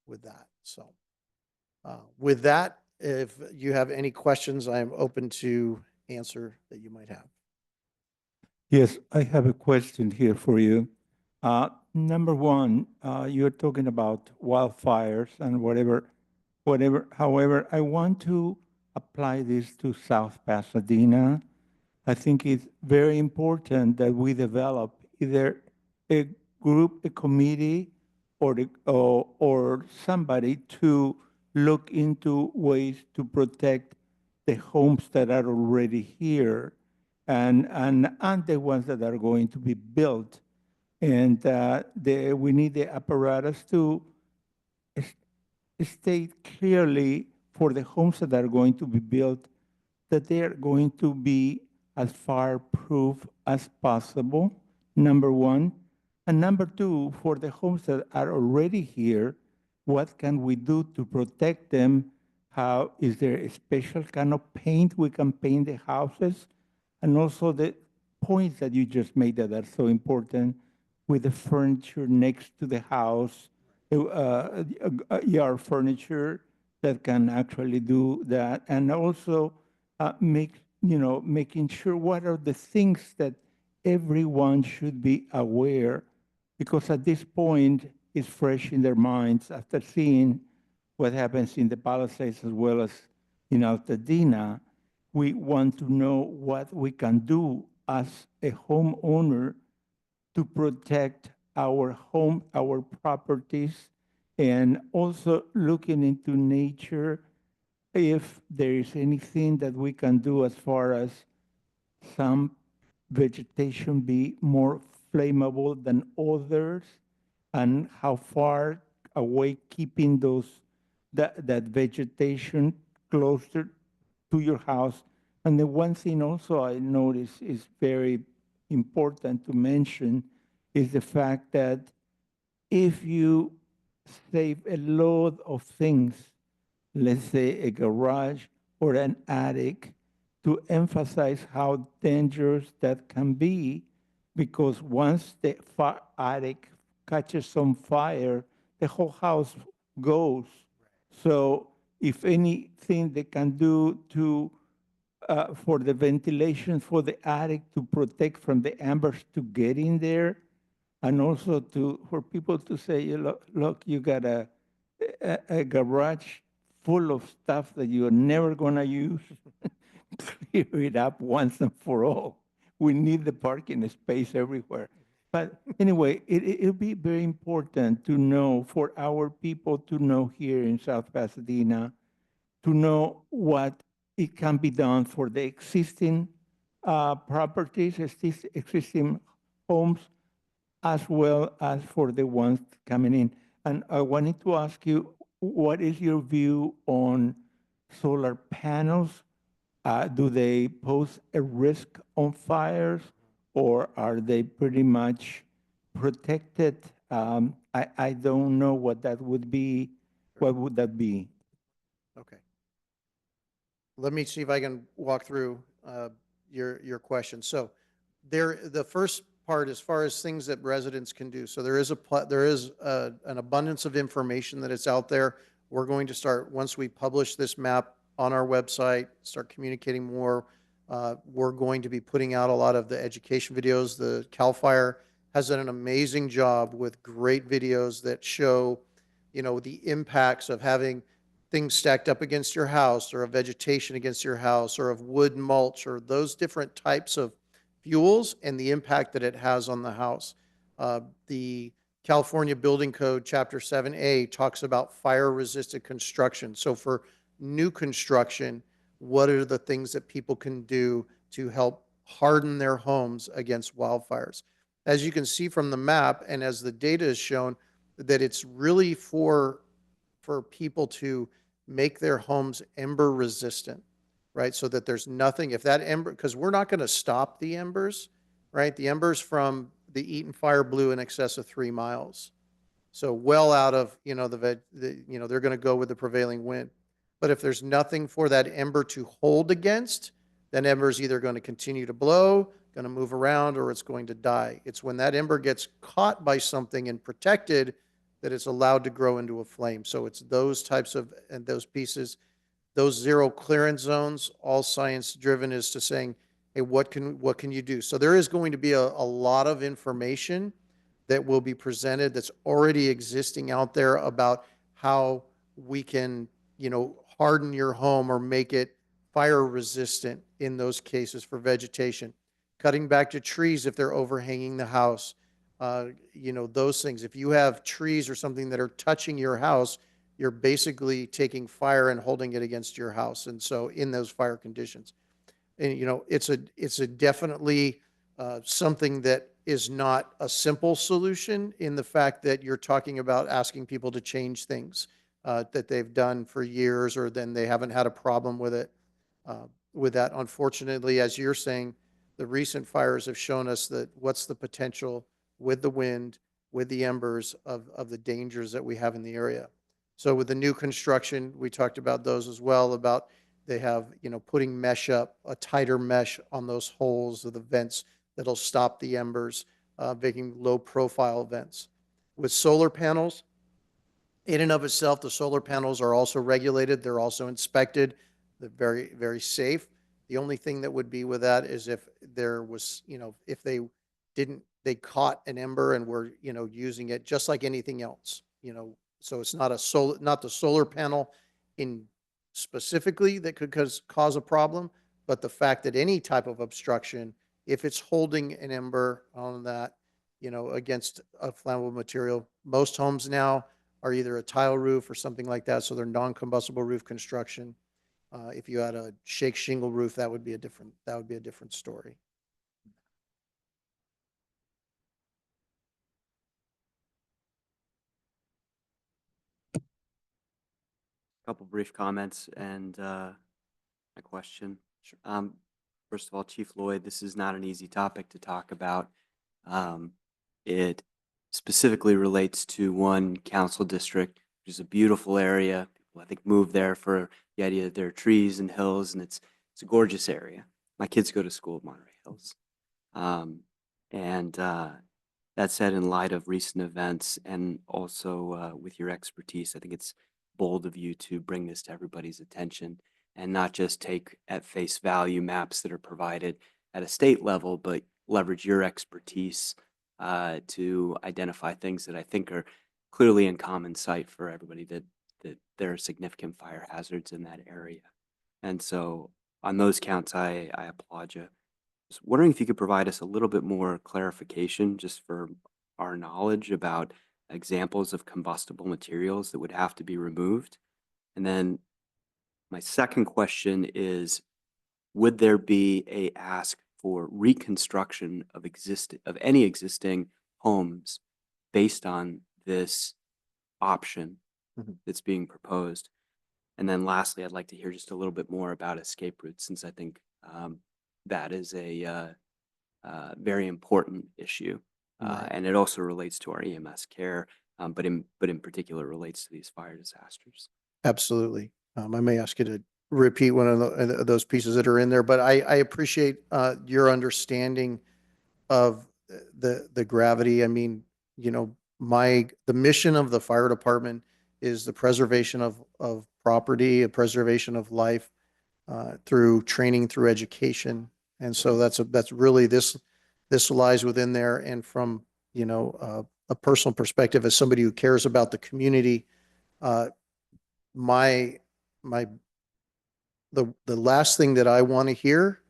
with that. So with that, if you have any questions, I am open to answer that you might have. Yes, I have a question here for you. Number one, you're talking about wildfires and whatever. However, I want to apply this to South Pasadena. I think it's very important that we develop either a group, a committee, or somebody to look into ways to protect the homes that are already here and the ones that are going to be built. And we need the apparatus to state clearly for the homes that are going to be built that they are going to be as fireproof as possible, number one. And number two, for the homes that are already here, what can we do to protect them? How is there a special kind of paint we can paint the houses? And also the points that you just made that are so important with the furniture next to the house, yard furniture that can actually do that, and also making sure what are the things that everyone should be aware, because at this point it's fresh in their minds after seeing what happens in the Palisades as well as in Altadena. We want to know what we can do as a homeowner to protect our home, our properties, and also looking into nature if there is anything that we can do as far as some vegetation be more flammable than others, and how far away keeping that vegetation closer to your house. And the one thing also I notice is very important to mention is the fact that if you save a load of things, let's say a garage or an attic, to emphasize how dangerous that can be, because once the attic catches some fire, the whole house goes. So if anything they can do to for the ventilation for the attic to protect from the embers to get in there, and also for people to say, look, you got a garage full of stuff that you're never going to use. Clear it up once and for all. We need the parking space everywhere. But anyway, it'll be very important to know, for our people to know here in South Pasadena, to know what it can be done for the existing properties, existing homes, as well as for the ones coming in. And I wanted to ask you, what is your view on solar panels? Do they pose a risk on fires, or are they pretty much protected? I don't know what that would be. What would that be? Okay. Let me see if I can walk through your question. So the first part, as far as things that residents can do. So there is an abundance of information that is out there. We're going to start, once we publish this map on our website, start communicating more. We're going to be putting out a lot of the education videos. The CAL FIRE has done an amazing job with great videos that show, the impacts of having things stacked up against your house, or of vegetation against your house, or of wood mulch, or those different types of fuels, and the impact that it has on the house. The California Building Code, Chapter 7A, talks about fire-resistant construction. So for new construction, what are the things that people can do to help harden their homes against wildfires? As you can see from the map, and as the data is shown, that it's really for people to make their homes ember resistant, right? So that there's nothing, if that ember, because we're not going to stop the embers, right? The embers from the Eaton fire blew in excess of 3 miles. So well out of, they're going to go with the prevailing wind. But if there's nothing for that ember to hold against, then ember is either going to continue to blow, going to move around, or it's going to die. It's when that ember gets caught by something and protected that it's allowed to grow into a flame. So it's those types of, and those pieces, those zero clearance zones, all science driven is to saying, hey, what can you do? So there is going to be a lot of information that will be presented that's already existing out there about how we can, harden your home or make it fire resistant in those cases for vegetation. Cutting back to trees if they're overhanging the house, those things. If you have trees or something that are touching your house, you're basically taking fire and holding it against your house. And so in those fire conditions, and it's a definitely something that is not a simple solution, in the fact that you're talking about asking people to change things that they've done for years, or then they haven't had a problem with it. With that, unfortunately, as you're saying, the recent fires have shown us that what's the potential with the wind, with the embers, of the dangers that we have in the area. So with the new construction, we talked about those as well, about they have, putting mesh up, a tighter mesh on those holes of the vents that'll stop the embers, making low profile vents. With solar panels, in and of itself, the solar panels are also regulated. They're also inspected. They're very, very safe. The only thing that would be with that is if there was, if they caught an ember and were, using it just like anything else, so it's not the solar panel in specifically that could cause a problem, but the fact that any type of obstruction, if it's holding an ember on that, against a flammable material, most homes now are either a tile roof or something like that, so they're non-combustible roof construction. If you had a shake shingle roof, that would be a different story. Couple brief comments and a question. Sure. First of all, Chief Lloyd, this is not an easy topic to talk about. It specifically relates to one council district, which is a beautiful area. People, I think, move there for the idea that there are trees and hills, and it's a gorgeous area. My kids go to school at Monterey Hills. And that said, in light of recent events and also with your expertise, I think it's bold of you to bring this to everybody's attention and not just take at face value maps that are provided at a state level, but leverage your expertise to identify things that I think are clearly in common sight for everybody, that there are significant fire hazards in that area. And so on those counts, I applaud you. Was wondering if you could provide us a little bit more clarification just for our knowledge about examples of combustible materials that would have to be removed. And then my second question is, would there be a ask for reconstruction of any existing homes based on this option Mhm. that's being proposed? And then lastly, I'd like to hear just a little bit more about escape routes, since I think that is a very important issue. Right. And it also relates to our EMS care, but in particular relates to these fire disasters. Absolutely. I may ask you to repeat one of those pieces that are in there, but I appreciate your understanding of the gravity. I mean, you know, the mission of the fire department is the preservation of property, a preservation of life through training, through education. And so that's really this lies within there. And from, you know, a personal perspective, as somebody who cares about the community, uh, my my the last thing that I want to hear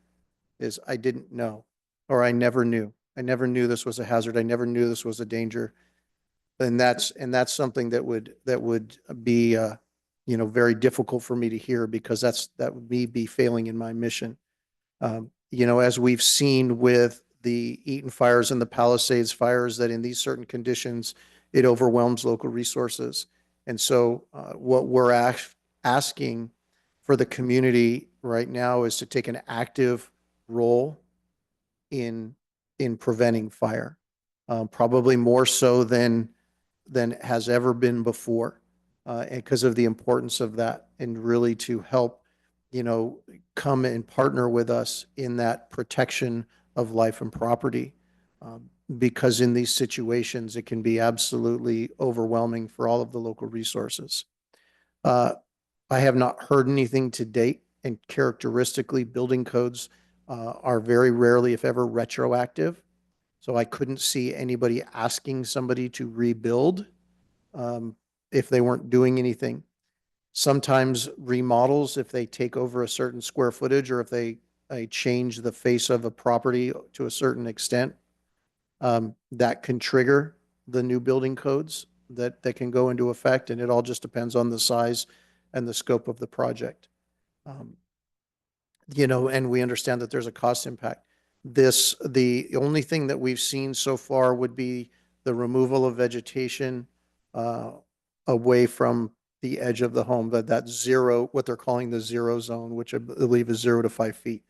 is I didn't know, or I never knew. I never knew this was a hazard. I never knew this was a danger. And that's something that would be you know, very difficult for me to hear, because that would be failing in my mission. You know, as we've seen with the Eaton fires and the Palisades fires, that in these certain conditions, it overwhelms local resources. And so what we're asking for the community right now is to take an active role in preventing fire, probably more so than has ever been before, because of the importance of that, and really to help, you know, come and partner with us in that protection of life and property. Because in these situations, it can be absolutely overwhelming for all of the local resources. I have not heard anything to date, and characteristically, building codes are very rarely, if ever, retroactive. So I couldn't see anybody asking somebody to rebuild if they weren't doing anything. Sometimes remodels, if they take over a certain square footage, or if they change the face of a property to a certain extent, that can trigger the new building codes that can go into effect, and it all just depends on the size and the scope of the project. You know, and we understand that there's a cost impact. The only thing that we've seen so far would be the removal of vegetation away from the edge of the home, that zero, what they're calling the zero zone, which I believe is 0 to 5 feet.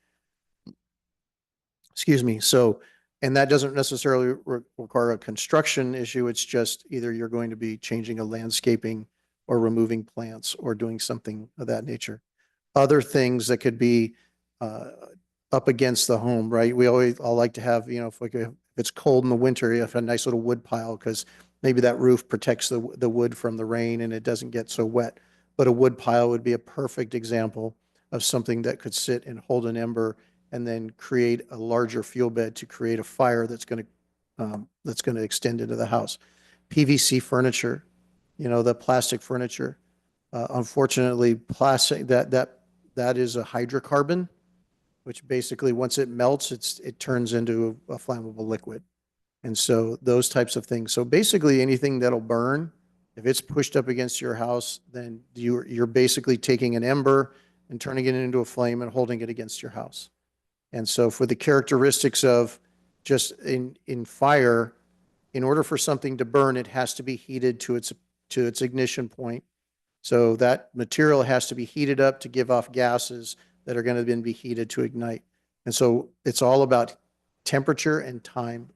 Excuse me. So, and that doesn't necessarily require a construction issue. It's just either you're going to be changing a landscaping or removing plants or doing something of that nature. Other things that could be up against the home, right? We all like to have, you know, if it's cold in the winter, you have a nice little wood pile, because maybe that roof protects the wood from the rain and it doesn't get so wet. But a wood pile would be a perfect example of something that could sit and hold an ember and then create a larger fuel bed to create a fire that's going to extend into the house. PVC furniture, you know, the plastic furniture. Unfortunately, plastic that is a hydrocarbon, which basically once it melts, it turns into a flammable liquid. And so those types of things. So basically anything that'll burn, if it's pushed up against your house, then you're basically taking an ember and turning it into a flame and holding it against your house. And so for the characteristics of just in fire, in order for something to burn, it has to be heated to its ignition point. So that material has to be heated up to give off gases that are going to then be heated to ignite. And so it's all about temperature and time.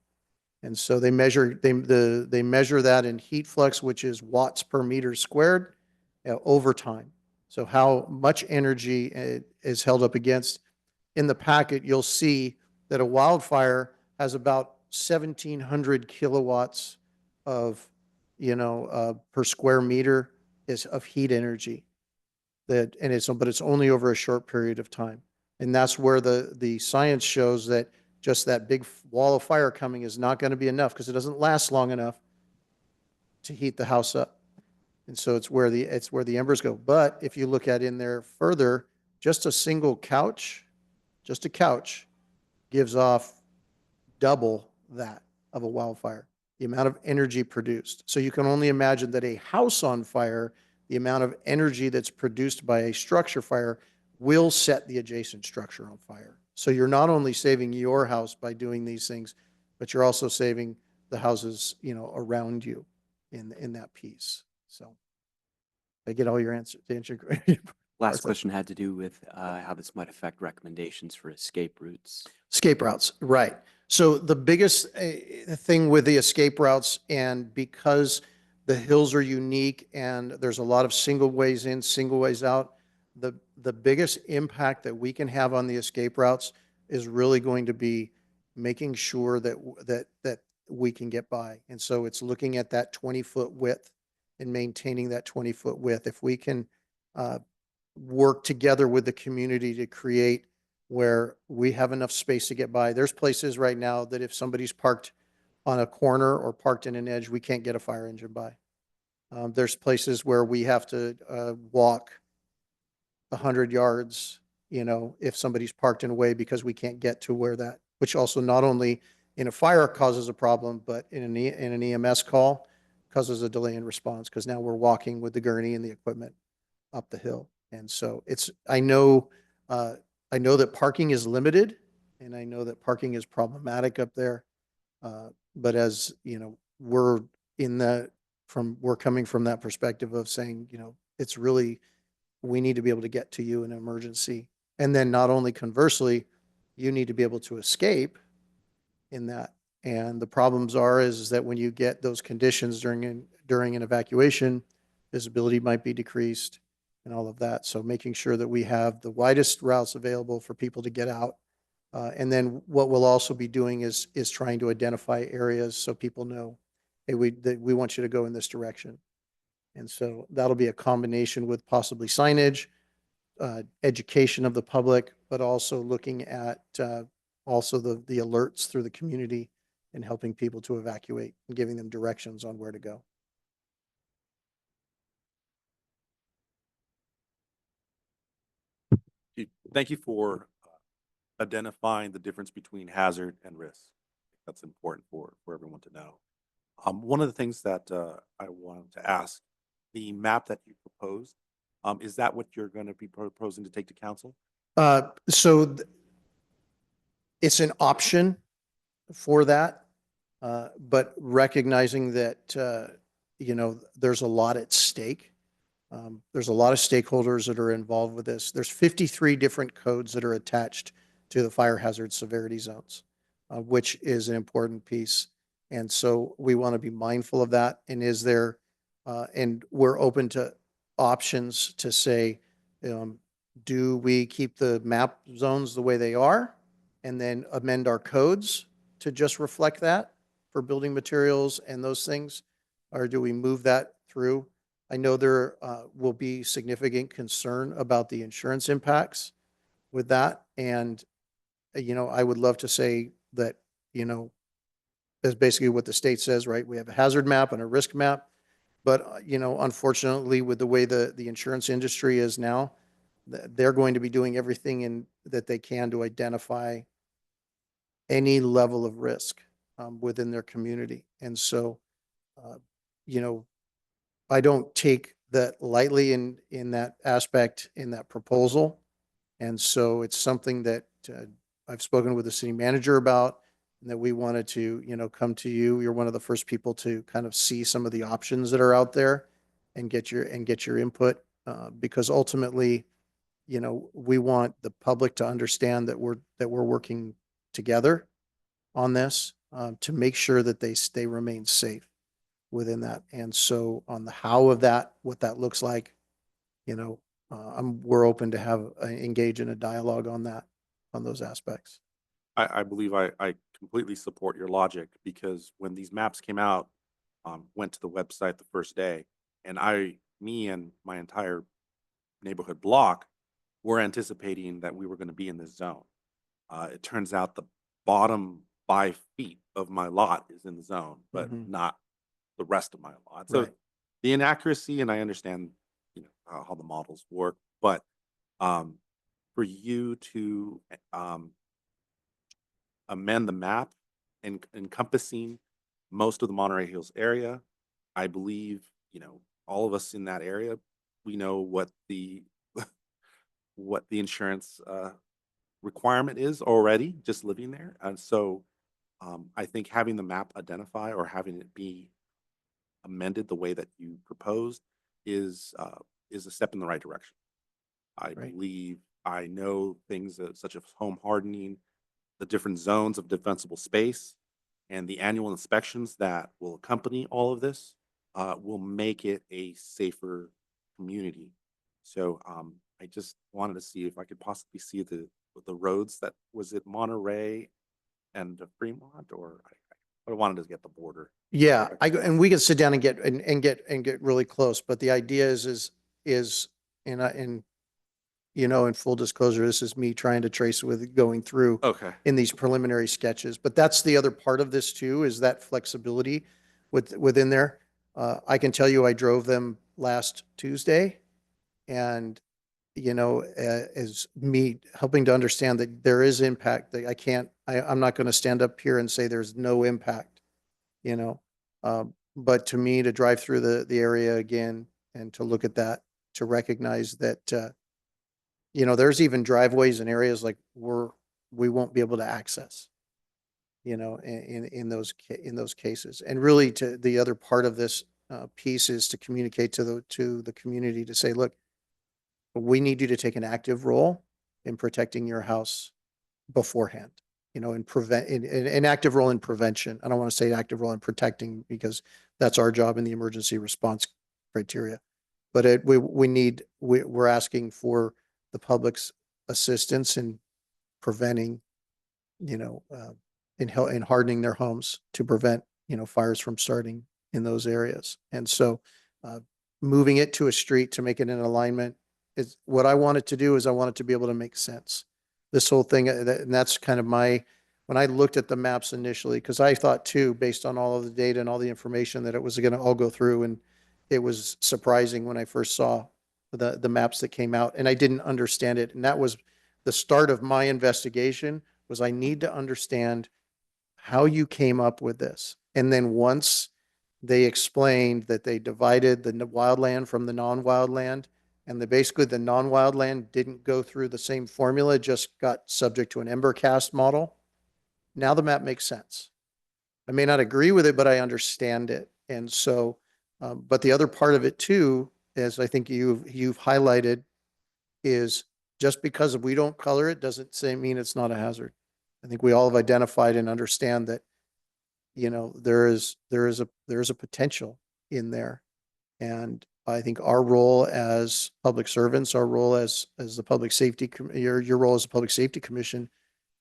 And so they measure that in heat flux, which is watts per meter squared, over time. So how much energy is held up against. In the packet, you'll see that a wildfire has about 1,700 kilowatts of, per square meter is of heat energy. But it's only over a short period of time. And that's where the science shows that just that big wall of fire coming is not going to be enough, because it doesn't last long enough to heat the house up. And so it's where the embers go. But if you look at in there further, just a single couch, just a couch, gives off double that of a wildfire, the amount of energy produced. So you can only imagine that a house on fire, the amount of energy that's produced by a structure fire will set the adjacent structure on fire. So you're not only saving your house by doing these things, but you're also saving the houses, around you in that piece. So I get all your answers. To answer your Last question had to do with how this might affect recommendations for escape routes. escape routes, right. So the biggest thing with the escape routes, and because the hills are unique and there's a lot of single ways in, single ways out, the biggest impact that we can have on the escape routes is really going to be making sure that we can get by. And so it's looking at that 20-foot width and maintaining that 20-foot width. If we can work together with the community to create where we have enough space to get by. There's places right now that if somebody's parked on a corner or parked in an edge, we can't get a fire engine by. There's places where we have to walk 100 yards, if somebody's parked in a way, because we can't get to where that, which also not only in a fire causes a problem, but in an EMS call causes a delay in response, because now we're walking with the gurney and the equipment up the hill. And so I know that parking is limited, and I know that parking is problematic up there. But as we're coming from that perspective of saying, it's really, we need to be able to get to you in an emergency. And then not only conversely, you need to be able to escape in that. And the problems is that when you get those conditions during an evacuation, visibility might be decreased and all of that. So making sure that we have the widest routes available for people to get out. And then what we'll also be doing is trying to identify areas so people know, hey, we want you to go in this direction. And so that'll be a combination with possibly signage, education of the public, but also looking at also the alerts through the community and helping people to evacuate and giving them directions on where to go. Thank you for identifying the difference between hazard and risk. That's important for everyone to know. One of the things that I wanted to ask, the map that you proposed, is that what you're going to be proposing to take to council? It's an option for that, but recognizing that, there's a lot at stake. There's a lot of stakeholders that are involved with this. There's 53 different codes that are attached to the fire hazard severity zones, which is an important piece. And so we want to be mindful of that. And and we're open to options to say, do we keep the map zones the way they are and then amend our codes to just reflect that for building materials and those things? Or do we move that through? I know there will be significant concern about the insurance impacts with that. And, I would love to say that, that's basically what the state says, right? We have a hazard map and a risk map. But, unfortunately, with the way the insurance industry is now, they're going to be doing everything that they can to identify any level of risk within their community. And so, I don't take that lightly in that aspect, in that proposal. And so it's something that I've spoken with the city manager about, and that we wanted to, come to you. You're one of the first people to kind of see some of the options that are out there and get your input, because ultimately, we want the public to understand that we're working together on this. to make sure that they remain safe within that. And so on the how of that, what that looks like, we're open to engage in a dialogue on that, on those aspects. I believe I completely support your logic because when these maps came out, went to the website the first day, and me and my entire neighborhood block were anticipating that we were going to be in this zone. It turns out the bottom 5 feet of my lot is in the zone, but Mhm. not the rest of my lot. So Right. the inaccuracy, and I understand, how the models work, but um, for you to amend the map encompassing most of the Monterey Hills area, I believe, all of us in that area, we know what the what the insurance requirement is already just living there. And so I think having the map identify or having it be amended the way that you proposed is a step in the right direction. I Right. believe I know things such as home hardening, the different zones of defensible space, and the annual inspections that will accompany all of this will make it a safer community. So I just wanted to see if I could possibly see the roads that was it Monterey and Fremont, or I wanted to get the border. Yeah, and we can sit down and get really close, but the idea is, and in full disclosure, this is me trying to trace with going through Okay. in these preliminary sketches. But that's the other part of this too, is that flexibility within there. I can tell you, I drove them last Tuesday, and as me helping to understand that there is impact. That I'm not going to stand up here and say there's no impact. You know, but to me, to drive through the area again and to look at that, to recognize that. There's even driveways in areas like we won't be able to access, in those cases. And really, to the other part of this piece is to communicate to the community to say, look, we need you to take an active role in protecting your house beforehand, and an active role in prevention. I don't want to say active role in protecting because that's our job in the emergency response criteria. But we're asking for the public's assistance in preventing, in hardening their homes to prevent, fires from starting in those areas. And so, moving it to a street to make it in alignment is what I want it to do. Is I want it to be able to make sense. This whole thing, and that's kind of when I looked at the maps initially, because I thought too, based on all of the data and all the information, that it was going to all go through, and it was surprising when I first saw the maps that came out, and I didn't understand it. And that was the start of my investigation. Was I need to understand how you came up with this. And then once they explained that they divided the wildland from the non-wildland, and basically the non-wildland didn't go through the same formula, just got subject to an Embercast model. Now the map makes sense. I may not agree with it, but I understand it. And so, but the other part of it too, as I think you've highlighted, is just because we don't color it doesn't mean it's not a hazard. I think we all have identified and understand that, there is a potential in there. And I think our role as public servants, our role as the public safety, your role as a public safety commission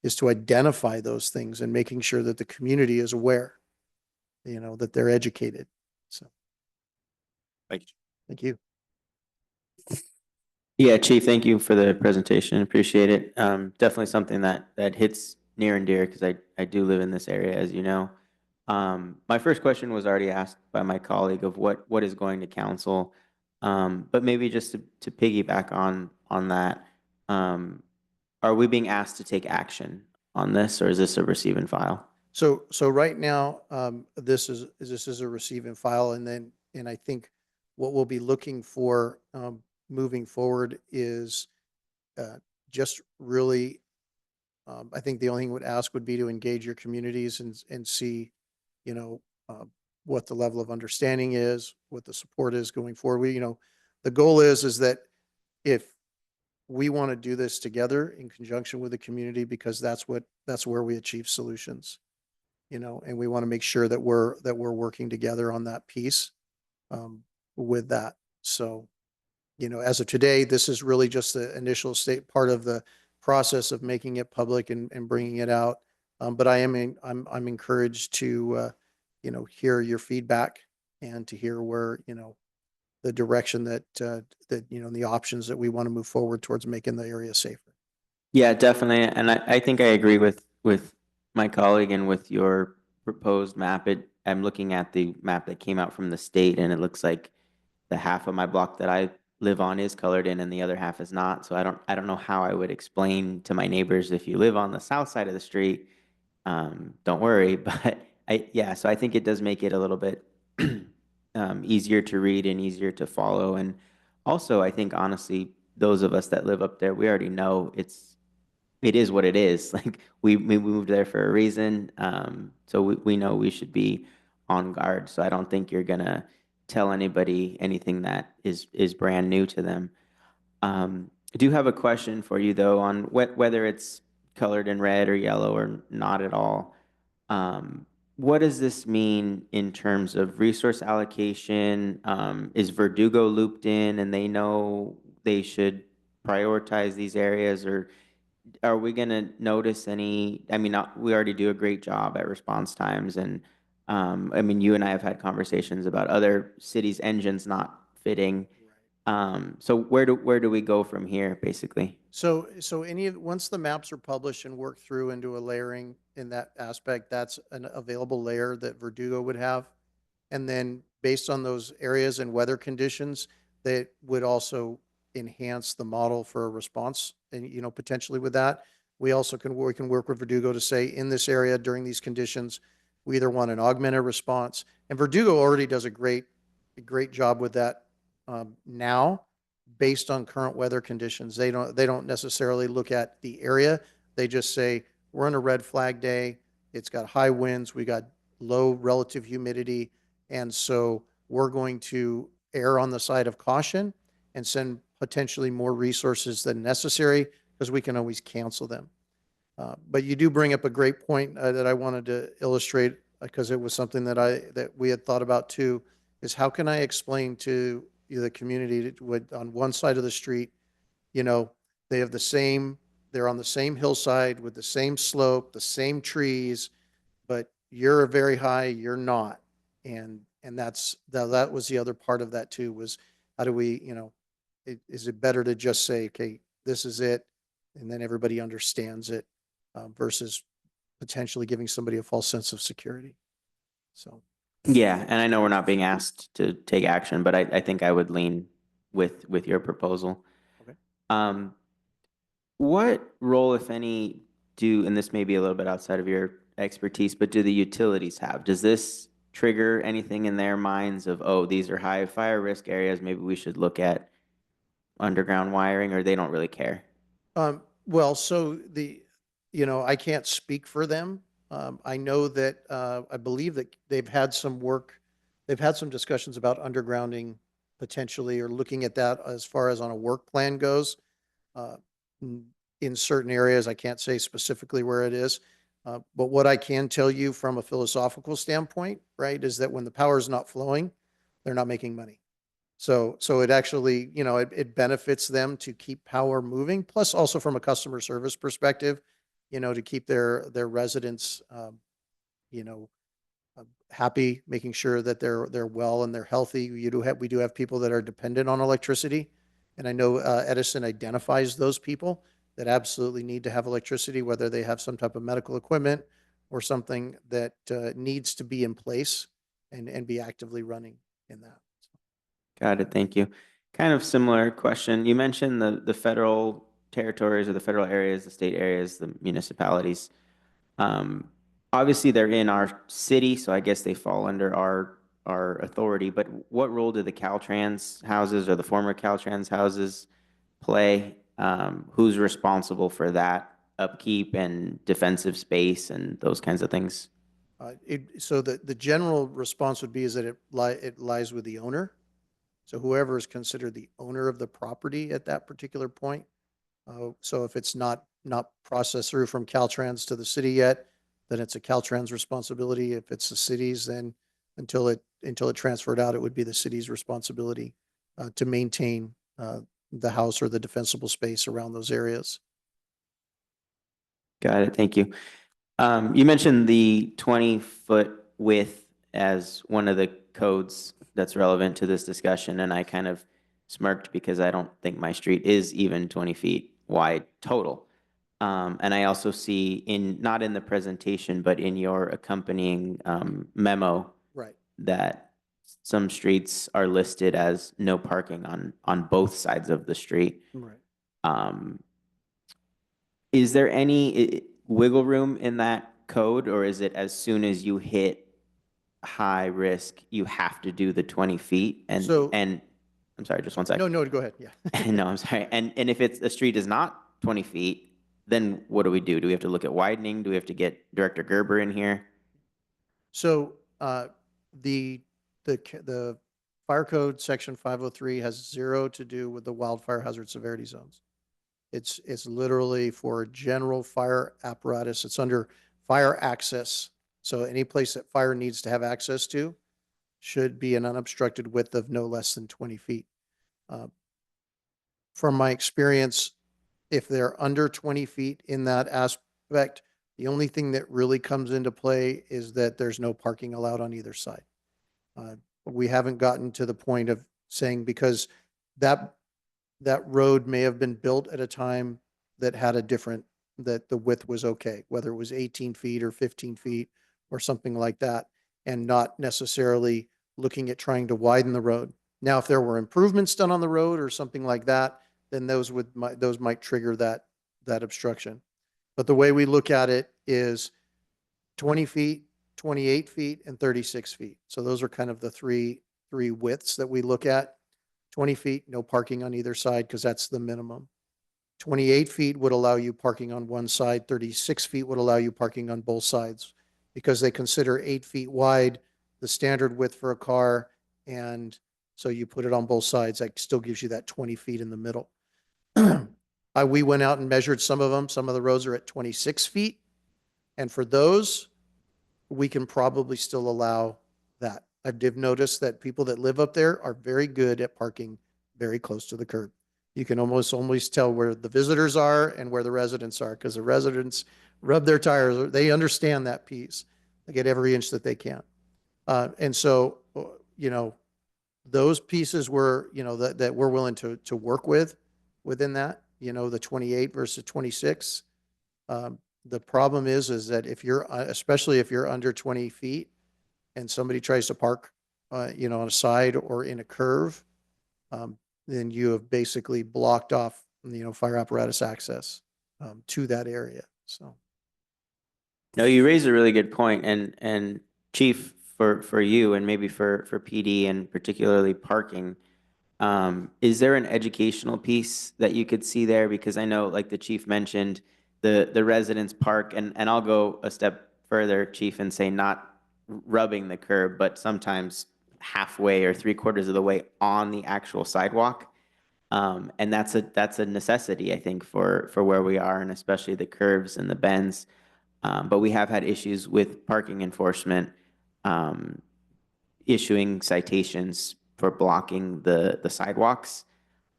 is to identify those things and making sure that the community is aware, that they're educated. So, Thank you. thank you. Yeah, Chief, thank you for the presentation. Appreciate it. Definitely something that hits near and dear because I do live in this area, as you know. My first question was already asked by my colleague of what is going to council. But maybe just to piggyback on that, are we being asked to take action on this, or is this a receive and file? So right now, this is a receive and file, and I think what we'll be looking for moving forward is just really, I think the only thing would ask would be to engage your communities and see, you know, uh, what the level of understanding is, what the support is going forward. The goal is that if we want to do this together in conjunction with the community, because that's where we achieve solutions. and we want to make sure that we're working together on that piece with that. So, as of today, this is really just the initial state part of the process of making it public and bringing it out. But I'm encouraged to, hear your feedback and to hear where, the direction that, the options that we want to move forward towards making the area safer. Yeah, definitely. And I think I agree with my colleague and with your proposed map. I'm looking at the map that came out from the state, and it looks like the half of my block that I live on is colored in and the other half is not. So I don't know how I would explain to my neighbors, if you live on the south side of the street, don't worry. But yeah, so I think it does make it a little bit easier to read and easier to follow. And also, I think honestly, those of us that live up there, we already know it is what it is. Like we moved there for a reason. So we know we should be on guard. So I don't think you're gonna tell anybody anything that is brand new to them. I do have a question for you though on whether it's colored in red or yellow or not at all. What does this mean in terms of resource allocation? Is Verdugo looped in and they know they should prioritize these areas, or are we going to notice any? I mean, we already do a great job at response times, and I mean, you and I have had conversations about other cities' engines not fitting. So where do we go from here, basically? So once the maps are published and worked through into a layering in that aspect, that's an available layer that Verdugo would have. And then based on those areas and weather conditions, that would also enhance the model for a response. And, potentially with that, we can work with Verdugo to say, in this area during these conditions, we either want an augmented response. And Verdugo already does a great job with that now, based on current weather conditions. They don't necessarily look at the area. They just say, we're on a red flag day. It's got high winds. We got low relative humidity. And so we're going to err on the side of caution and send potentially more resources than necessary, because we can always cancel them. But you do bring up a great point that I wanted to illustrate, because it was something that we had thought about too, is how can I explain to the community on one side of the street, they have they're on the same hillside with the same slope, the same trees, but you're very high, you're not. And that was the other part of that too, was how do we, is it better to just say, okay, this is it, and then everybody understands it, versus potentially giving somebody a false sense of security. So. Yeah, and I know we're not being asked to take action, but I think I would lean with your proposal. Okay. What role, if any, and this may be a little bit outside of your expertise, but do the utilities have? Does this trigger anything in their minds of, oh, these are high fire risk areas, maybe we should look at underground wiring, or they don't really care? Well, so I can't speak for them. I know that, I believe that they've had some discussions about undergrounding potentially, or looking at that as far as on a work plan goes. In certain areas, I can't say specifically where it is. But what I can tell you from a philosophical standpoint, right, is that when the power is not flowing, they're not making money. So it actually, it benefits them to keep power moving. Plus, also from a customer service perspective, to keep their residents, happy, making sure that they're well and they're healthy. We do have people that are dependent on electricity, and I know Edison identifies those people that absolutely need to have electricity, whether they have some type of medical equipment or something that needs to be in place and be actively running in that. Got it. Thank you. Kind of similar question. You mentioned the federal territories or the federal areas, the state areas, the municipalities. Obviously, they're in our city, so I guess they fall under our authority. But what role do the Caltrans houses or the former Caltrans houses play? Who's responsible for that upkeep and defensive space and those kinds of things? So the general response would be is that it lies with the owner. So whoever is considered the owner of the property at that particular point. So if it's not processed through from Caltrans to the city yet, then it's a Caltrans responsibility. If it's the cities, then until it transferred out, it would be the city's responsibility to maintain the house or the defensible space around those areas. Got it. Thank you. You mentioned the 20-foot width as one of the codes that's relevant to this discussion, and I kind of smirked because I don't think my street is even 20 feet wide total. And I also see not in the presentation, but in your accompanying memo, Right. that some streets are listed as no parking on both sides of the street. Right. Is there any wiggle room in that code, or is it as soon as you hit high risk, you have to do the 20 feet? And I'm sorry, just one second. No, go ahead. Yeah. No, I'm sorry. And if the street is not 20 feet, then what do we do? Do we have to look at widening? Do we have to get Director Gerber in here? So the fire code section 503 has zero to do with the wildfire hazard severity zones. It's literally for general fire apparatus. It's under fire access. So any place that fire needs to have access to should be an unobstructed width of no less than 20 feet. From my experience, if they're under 20 feet in that aspect, the only thing that really comes into play is that there's no parking allowed on either side. We haven't gotten to the point of saying, because that road may have been built at a time that had that the width was okay, whether it was 18 feet or 15 feet or something like that, and not necessarily looking at trying to widen the road. Now, if there were improvements done on the road or something like that, then those might trigger that obstruction. But the way we look at it is 20 feet, 28 feet, and 36 feet. So those are kind of the three widths that we look at. 20 feet, no parking on either side, because that's the minimum. 28 feet would allow you parking on one side. 36 feet would allow you parking on both sides, because they consider 8 feet wide the standard width for a car. And so you put it on both sides, that still gives you that 20 feet in the middle. We went out and measured some of them. Some of the roads are at 26 feet. And for those, we can probably still allow that. I did notice that people that live up there are very good at parking very close to the curb. You can almost tell where the visitors are and where the residents are, because the residents rub their tires. They understand that piece. They get every inch that they can. And so, those pieces were, that we're willing to work within that, the 28 versus 26. The problem is that especially if you're under 20 feet and somebody tries to park, on a side or in a curve, then you have basically blocked off, fire apparatus access to that area. So. No, you raise a really good point, and Chief, for you and maybe for PD and particularly parking, is there an educational piece that you could see there? Because I know, like the Chief mentioned, the residents park, and I'll go a step further, Chief, and say not rubbing the curb, but sometimes halfway or 3/4 of the way on the actual sidewalk. And that's a necessity, I think, for where we are, and especially the curves and the bends. But we have had issues with parking enforcement issuing citations for blocking the sidewalks.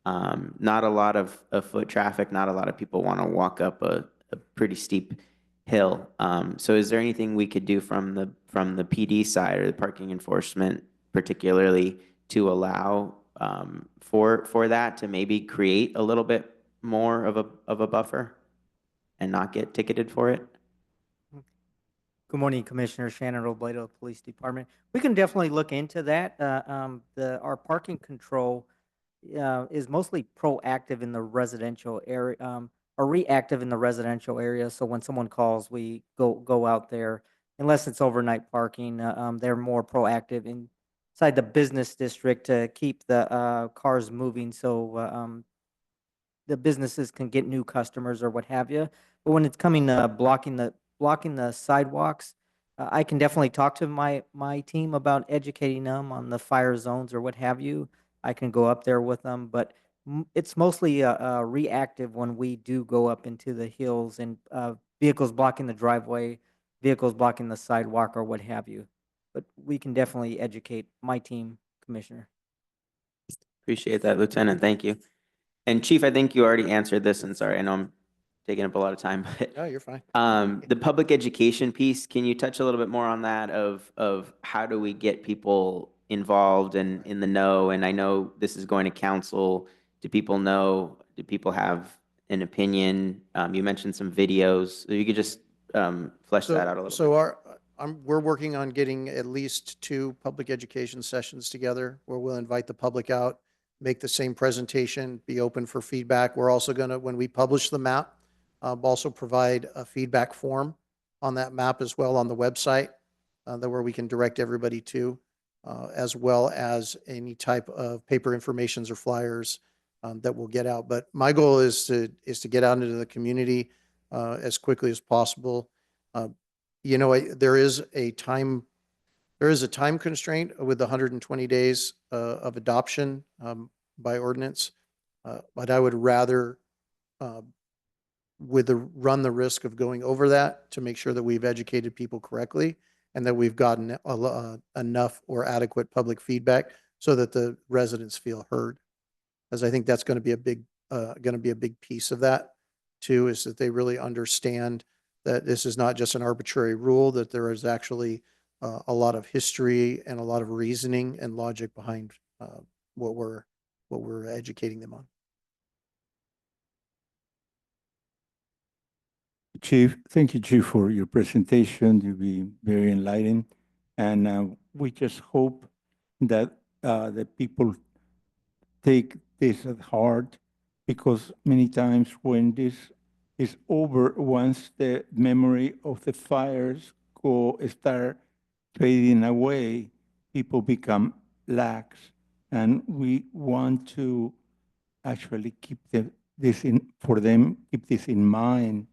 Not a lot of foot traffic, not a lot of people want to walk up a pretty steep hill. So is there anything we could do from the PD side or the parking enforcement particularly to allow for that to maybe create a little bit more of a buffer and not get ticketed for it? Good morning, Commissioner Shannon Robledo, Police Department. We can definitely look into that. Our parking control is mostly proactive in the residential area, or reactive in the residential area. So when someone calls, we go out there. Unless it's overnight parking, they're more proactive inside the business district to keep the cars moving, so the businesses can get new customers or what have you. But when it's coming to blocking the sidewalks, I can definitely talk to my team about educating them on the fire zones or what have you. I can go up there with them, but it's mostly reactive when we do go up into the hills and vehicles blocking the driveway. vehicles blocking the sidewalk or what have you. But we can definitely educate my team, Commissioner. Appreciate that, Lieutenant. Thank you. And Chief, I think you already answered this, and sorry, I know I'm taking up a lot of time, but No, you're fine. the public education piece, can you touch a little bit more on that of how do we get people involved and in the know? And I know this is going to council. Do people know? Do people have an opinion? You mentioned some videos. So you could just flesh that out a little So bit. we're working on getting at least 2 public education sessions together where we'll invite the public out, make the same presentation, be open for feedback. We're also going to, when we publish the map, also provide a feedback form on that map as well on the website, that where we can direct everybody to, as well as any type of paper informations or flyers that we'll get out. But my goal is to get out into the community as quickly as possible. You know, there is a time constraint with the 120 days of adoption by ordinance. But I would rather run the risk of going over that to make sure that we've educated people correctly and that we've gotten enough or adequate public feedback so that the residents feel heard. Because I think that's going to be a big piece of that too, is that they really understand that this is not just an arbitrary rule, that there is actually a lot of history and a lot of reasoning and logic behind what we're educating them on. Chief, thank you, Chief, for your presentation. You've been very enlightening. And we just hope that the people take this at heart, because many times when this is over, once the memory of the fires start fading away, people become lax. And we want to actually keep this in mind,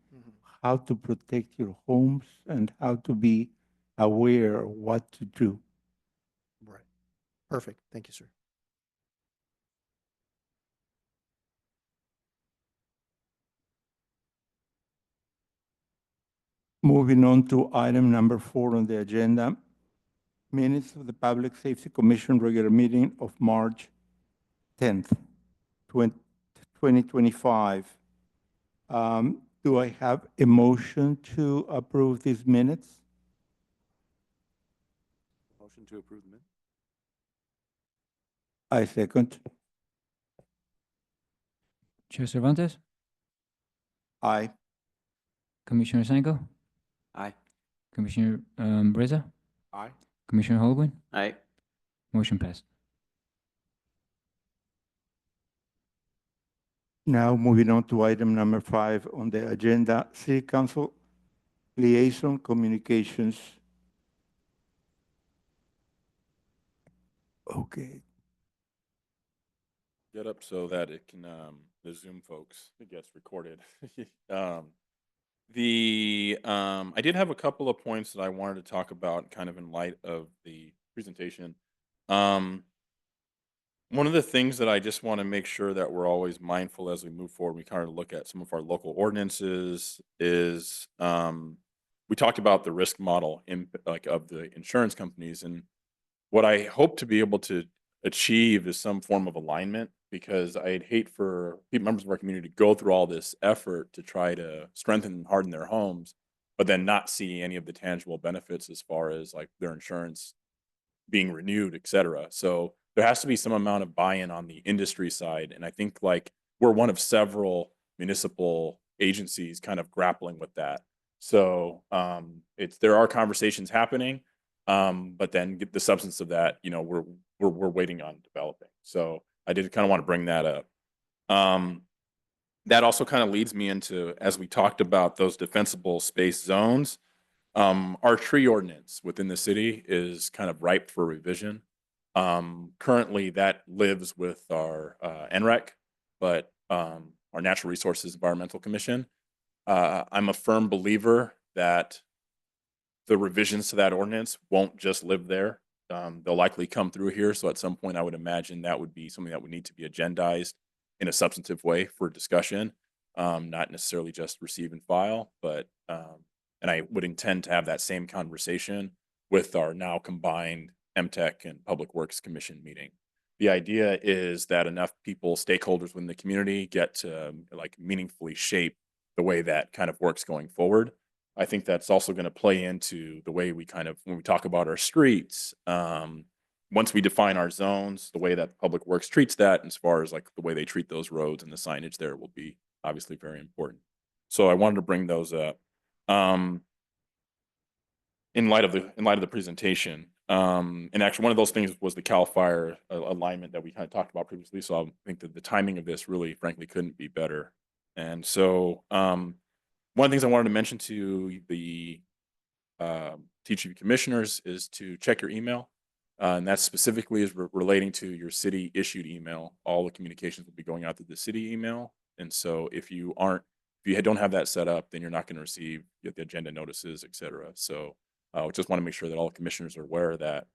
how to protect your homes and how to be aware of what to do. Right. Perfect. Thank you, sir. Moving on to item number 4 on the agenda, minutes of the Public Safety Commission regular meeting of March 10th, 2025. Do I have a motion to approve these minutes? Motion to approve the minutes? I second. Chair Cervantes, Aye. Commissioner Sanko, Aye. Commissioner Breza, Aye. Commissioner Holguin, Aye. motion passed. Now moving on to item number 5 on the agenda, City Council liaison communications. Okay. Get up so that it can, the Zoom folks, it gets recorded. I did have a couple of points that I wanted to talk about kind of in light of the presentation. One of the things that I just want to make sure that we're always mindful as we move forward, we kind of look at some of our local ordinances is, we talked about the risk model in like of the insurance companies, and what I hope to be able to achieve is some form of alignment, because I'd hate for members of our community to go through all this effort to try to strengthen and harden their homes, but then not see any of the tangible benefits as far as like their insurance being renewed, et cetera. So there has to be some amount of buy-in on the industry side. And I think like we're one of several municipal agencies kind of grappling with that. So there are conversations happening, but then the substance of that, you know, we're waiting on developing. So I did kind of want to bring that up. That also kind of leads me into, as we talked about those defensible space zones, our tree ordinance within the city is kind of ripe for revision. Currently, that lives with our NREC, but our Natural Resources Environmental Commission. I'm a firm believer that the revisions to that ordinance won't just live there. They'll likely come through here. So at some point, I would imagine that would be something that would need to be agendized in a substantive way for discussion, not necessarily just receive and file, but And I would intend to have that same conversation with our now combined MTech and Public Works Commission meeting. The idea is that enough people, stakeholders within the community, get to like meaningfully shape the way that kind of works going forward. I think that's also going to play into the way we kind of, when we talk about our streets, once we define our zones, the way that Public Works treats that, as far as like the way they treat those roads and the signage there will be obviously very important. So I wanted to bring those up. In light of the presentation, and actually one of those things was the CAL FIRE alignment that we kind of talked about previously. So I think that the timing of this really, frankly, couldn't be better. And so one of the things I wanted to mention to the TGV commissioners is to check your email. And that specifically is relating to your city issued email. All the communications will be going out to the city email. And so if you don't have that set up, then you're not going to receive the agenda notices, et cetera. So I just want to make sure that all the commissioners are aware of that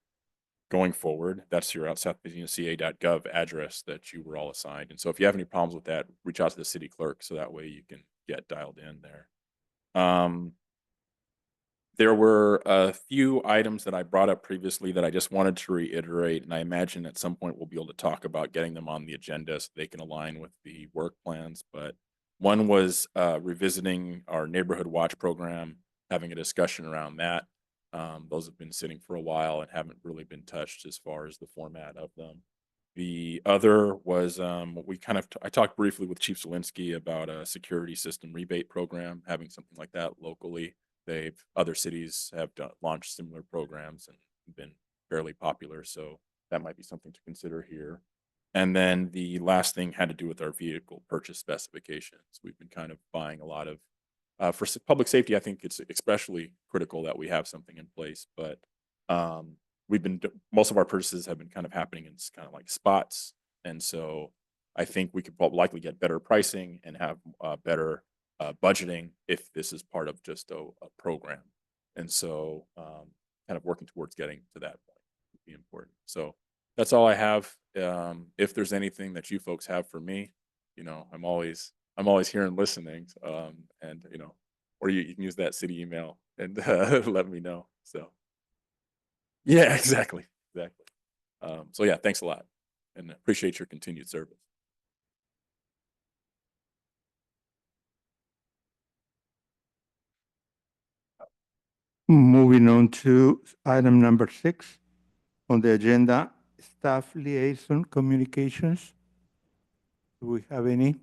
going forward. That's your southpasadenaca.gov address that you were all assigned. And so if you have any problems with that, reach out to the city clerk so that way you can get dialed in there. There were a few items that I brought up previously that I just wanted to reiterate, and I imagine at some point we'll be able to talk about getting them on the agenda so they can align with the work plans. But one was revisiting our neighborhood watch program, having a discussion around that. Those have been sitting for a while and haven't really been touched as far as the format of them. The other was I talked briefly with Chief Zielinski about a security system rebate program, having something like that locally. Other cities have launched similar programs and been fairly popular, so that might be something to consider here. And then the last thing had to do with our vehicle purchase specifications. We've been kind of buying a lot of, for public safety, I think it's especially critical that we have something in place, but most of our purchases have been kind of happening in kind of like spots. And so I think we could likely get better pricing and have better budgeting if this is part of just a program. And so kind of working towards getting to that point would be important. So that's all I have. If there's anything that you folks have for me, I'm always here and listening. And or you can use that city email and let me know. So yeah, exactly. So yeah, thanks a lot and appreciate your continued service. Moving on to item number 6 on the agenda, staff liaison communications. Do we have any?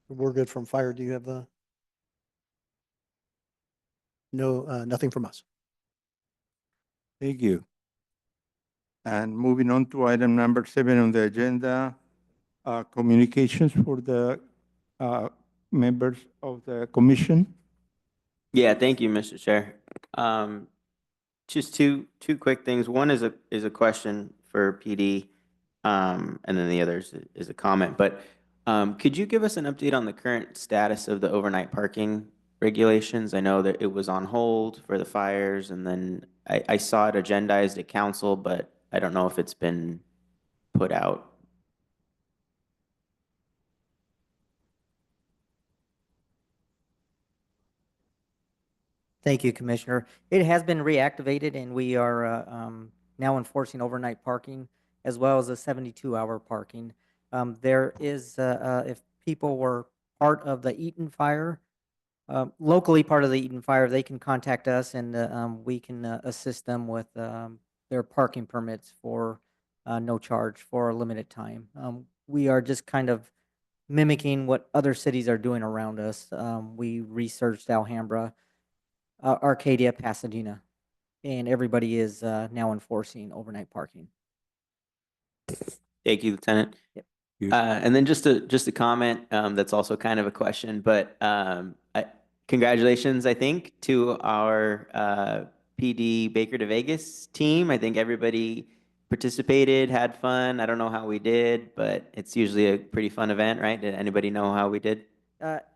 We're good from fire. Do you have the? No, nothing from us. Thank you. And moving on to item number 7 on the agenda, communications for the members of the commission. Yeah, thank you, Mr. Chair. Just two quick things. One is a question for PD, and then the other is a comment. But could you give us an update on the current status of the overnight parking regulations? I know that it was on hold for the fires, and then I saw it agendized at council, but I don't know if it's been put out. Thank you, Commissioner. It has been reactivated, and we are now enforcing overnight parking as well as a 72-hour parking. There is, if people were part of the Eaton fire, locally part of the Eaton fire, they can contact us, and we can assist them with their parking permits for no charge for a limited time. We are just kind of mimicking what other cities are doing around us. We researched Alhambra, Arcadia, Pasadena, and everybody is now enforcing overnight parking. Thank you, Lieutenant. Yep. And then just a comment that's also kind of a question, but congratulations, I think, to our PD Baker to Vegas team. I think everybody participated, had fun. I don't know how we did, but it's usually a pretty fun event, right? Did anybody know how we did?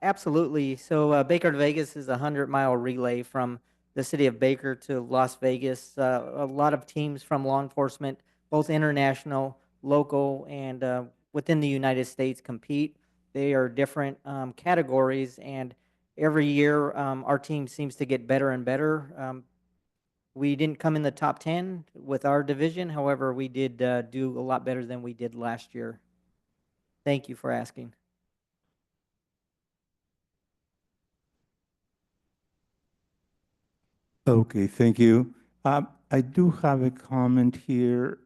Absolutely. So Baker to Vegas is a 100-mile relay from the city of Baker to Las Vegas. A lot of teams from law enforcement, both international, local, and within the United States compete. they are different categories, and every year our team seems to get better and better. We didn't come in the top 10 with our division. However, we did do a lot better than we did last year. Thank you for asking. Okay, thank you. I do have a comment here.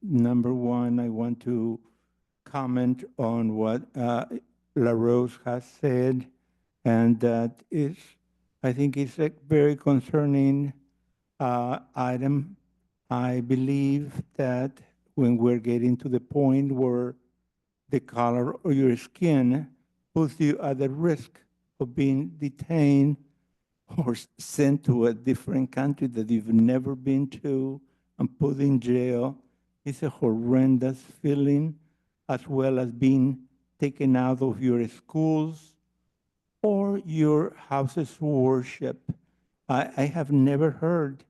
Number one, I want to comment on what La Rose has said, and that is, I think it's a very concerning item. I believe that when we're getting to the point where the color of your skin puts you at the risk of being detained or sent to a different country that you've never been to and put in jail, it's a horrendous feeling, as well as being taken out of your schools or your houses of worship. I have never heard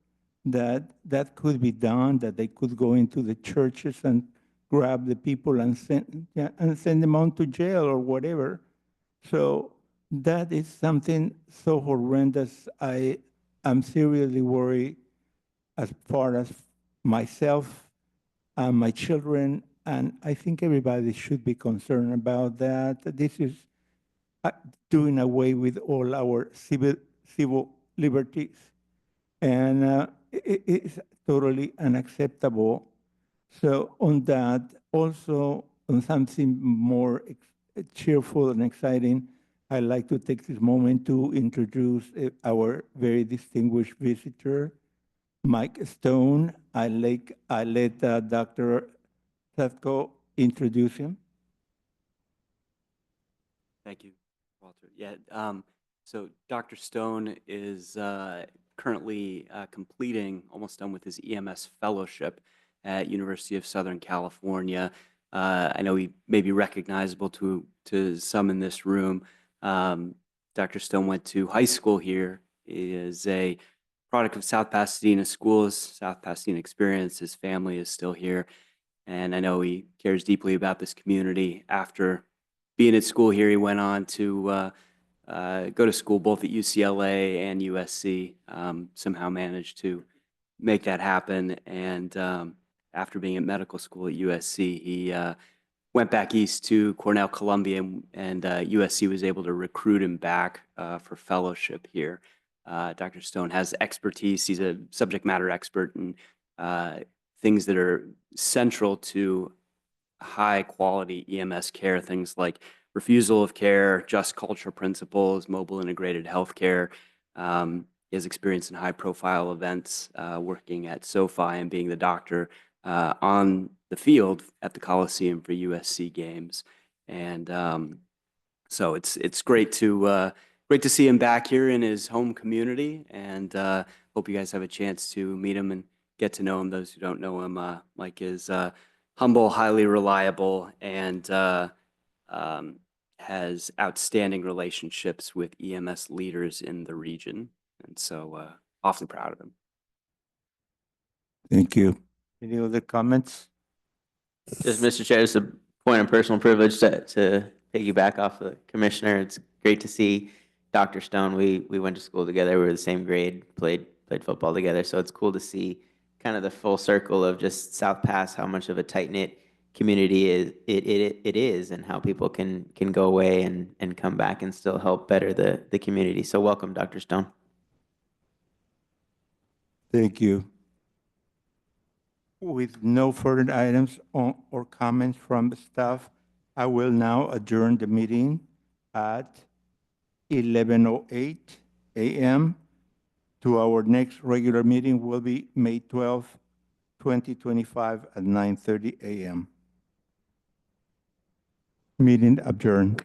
that that could be done, that they could go into the churches and grab the people and send them on to jail or whatever. So that is something so horrendous. I am seriously worried as far as myself and my children, and I think everybody should be concerned about that. This is doing away with all our civil liberties, and it's totally unacceptable. So on that, also on something more cheerful and exciting, I'd like to take this moment to introduce our very distinguished visitor, Mike Stone. I let Dr. Sethko introduce him. Thank you, Walter. Yeah, so Dr. Stone is currently completing, almost done with his EMS fellowship at University of Southern California. I know he may be recognizable to some in this room. Dr. Stone went to high school here. He is a product of South Pasadena schools, South Pasadena experience. His family is still here. And I know he cares deeply about this community. After being at school here, he went on to go to school both at UCLA and USC, somehow managed to make that happen. And after being at medical school at USC, he went back east to Cornell, Columbia, and USC was able to recruit him back for fellowship here. Dr. Stone has expertise. He's a subject matter expert in things that are central to high quality EMS care, things like refusal of care, just culture principles, mobile integrated healthcare. He has experience in high profile events, working at SoFi and being the doctor on the field at the Coliseum for USC games. And so it's great to see him back here in his home community, and hope you guys have a chance to meet him and get to know him. Those who don't know him, Mike is humble, highly reliable, and has outstanding relationships with EMS leaders in the region. And so awfully proud of him. Thank you. Any other comments? Just, Mr. Chair, it's a point of personal privilege to piggyback off the commissioner. It's great to see Dr. Stone. We went to school together. We were the same grade, played football together. So it's cool to see kind of the full circle of just South Pass, how much of a tight-knit community it is, and how people can go away and come back and still help better the community. So welcome, Dr. Stone. Thank you. With no further items or comments from the staff, I will now adjourn the meeting at 11:08 a.m. to our next regular meeting will be May 12, 2025 at 9:30 a.m. Meeting adjourned.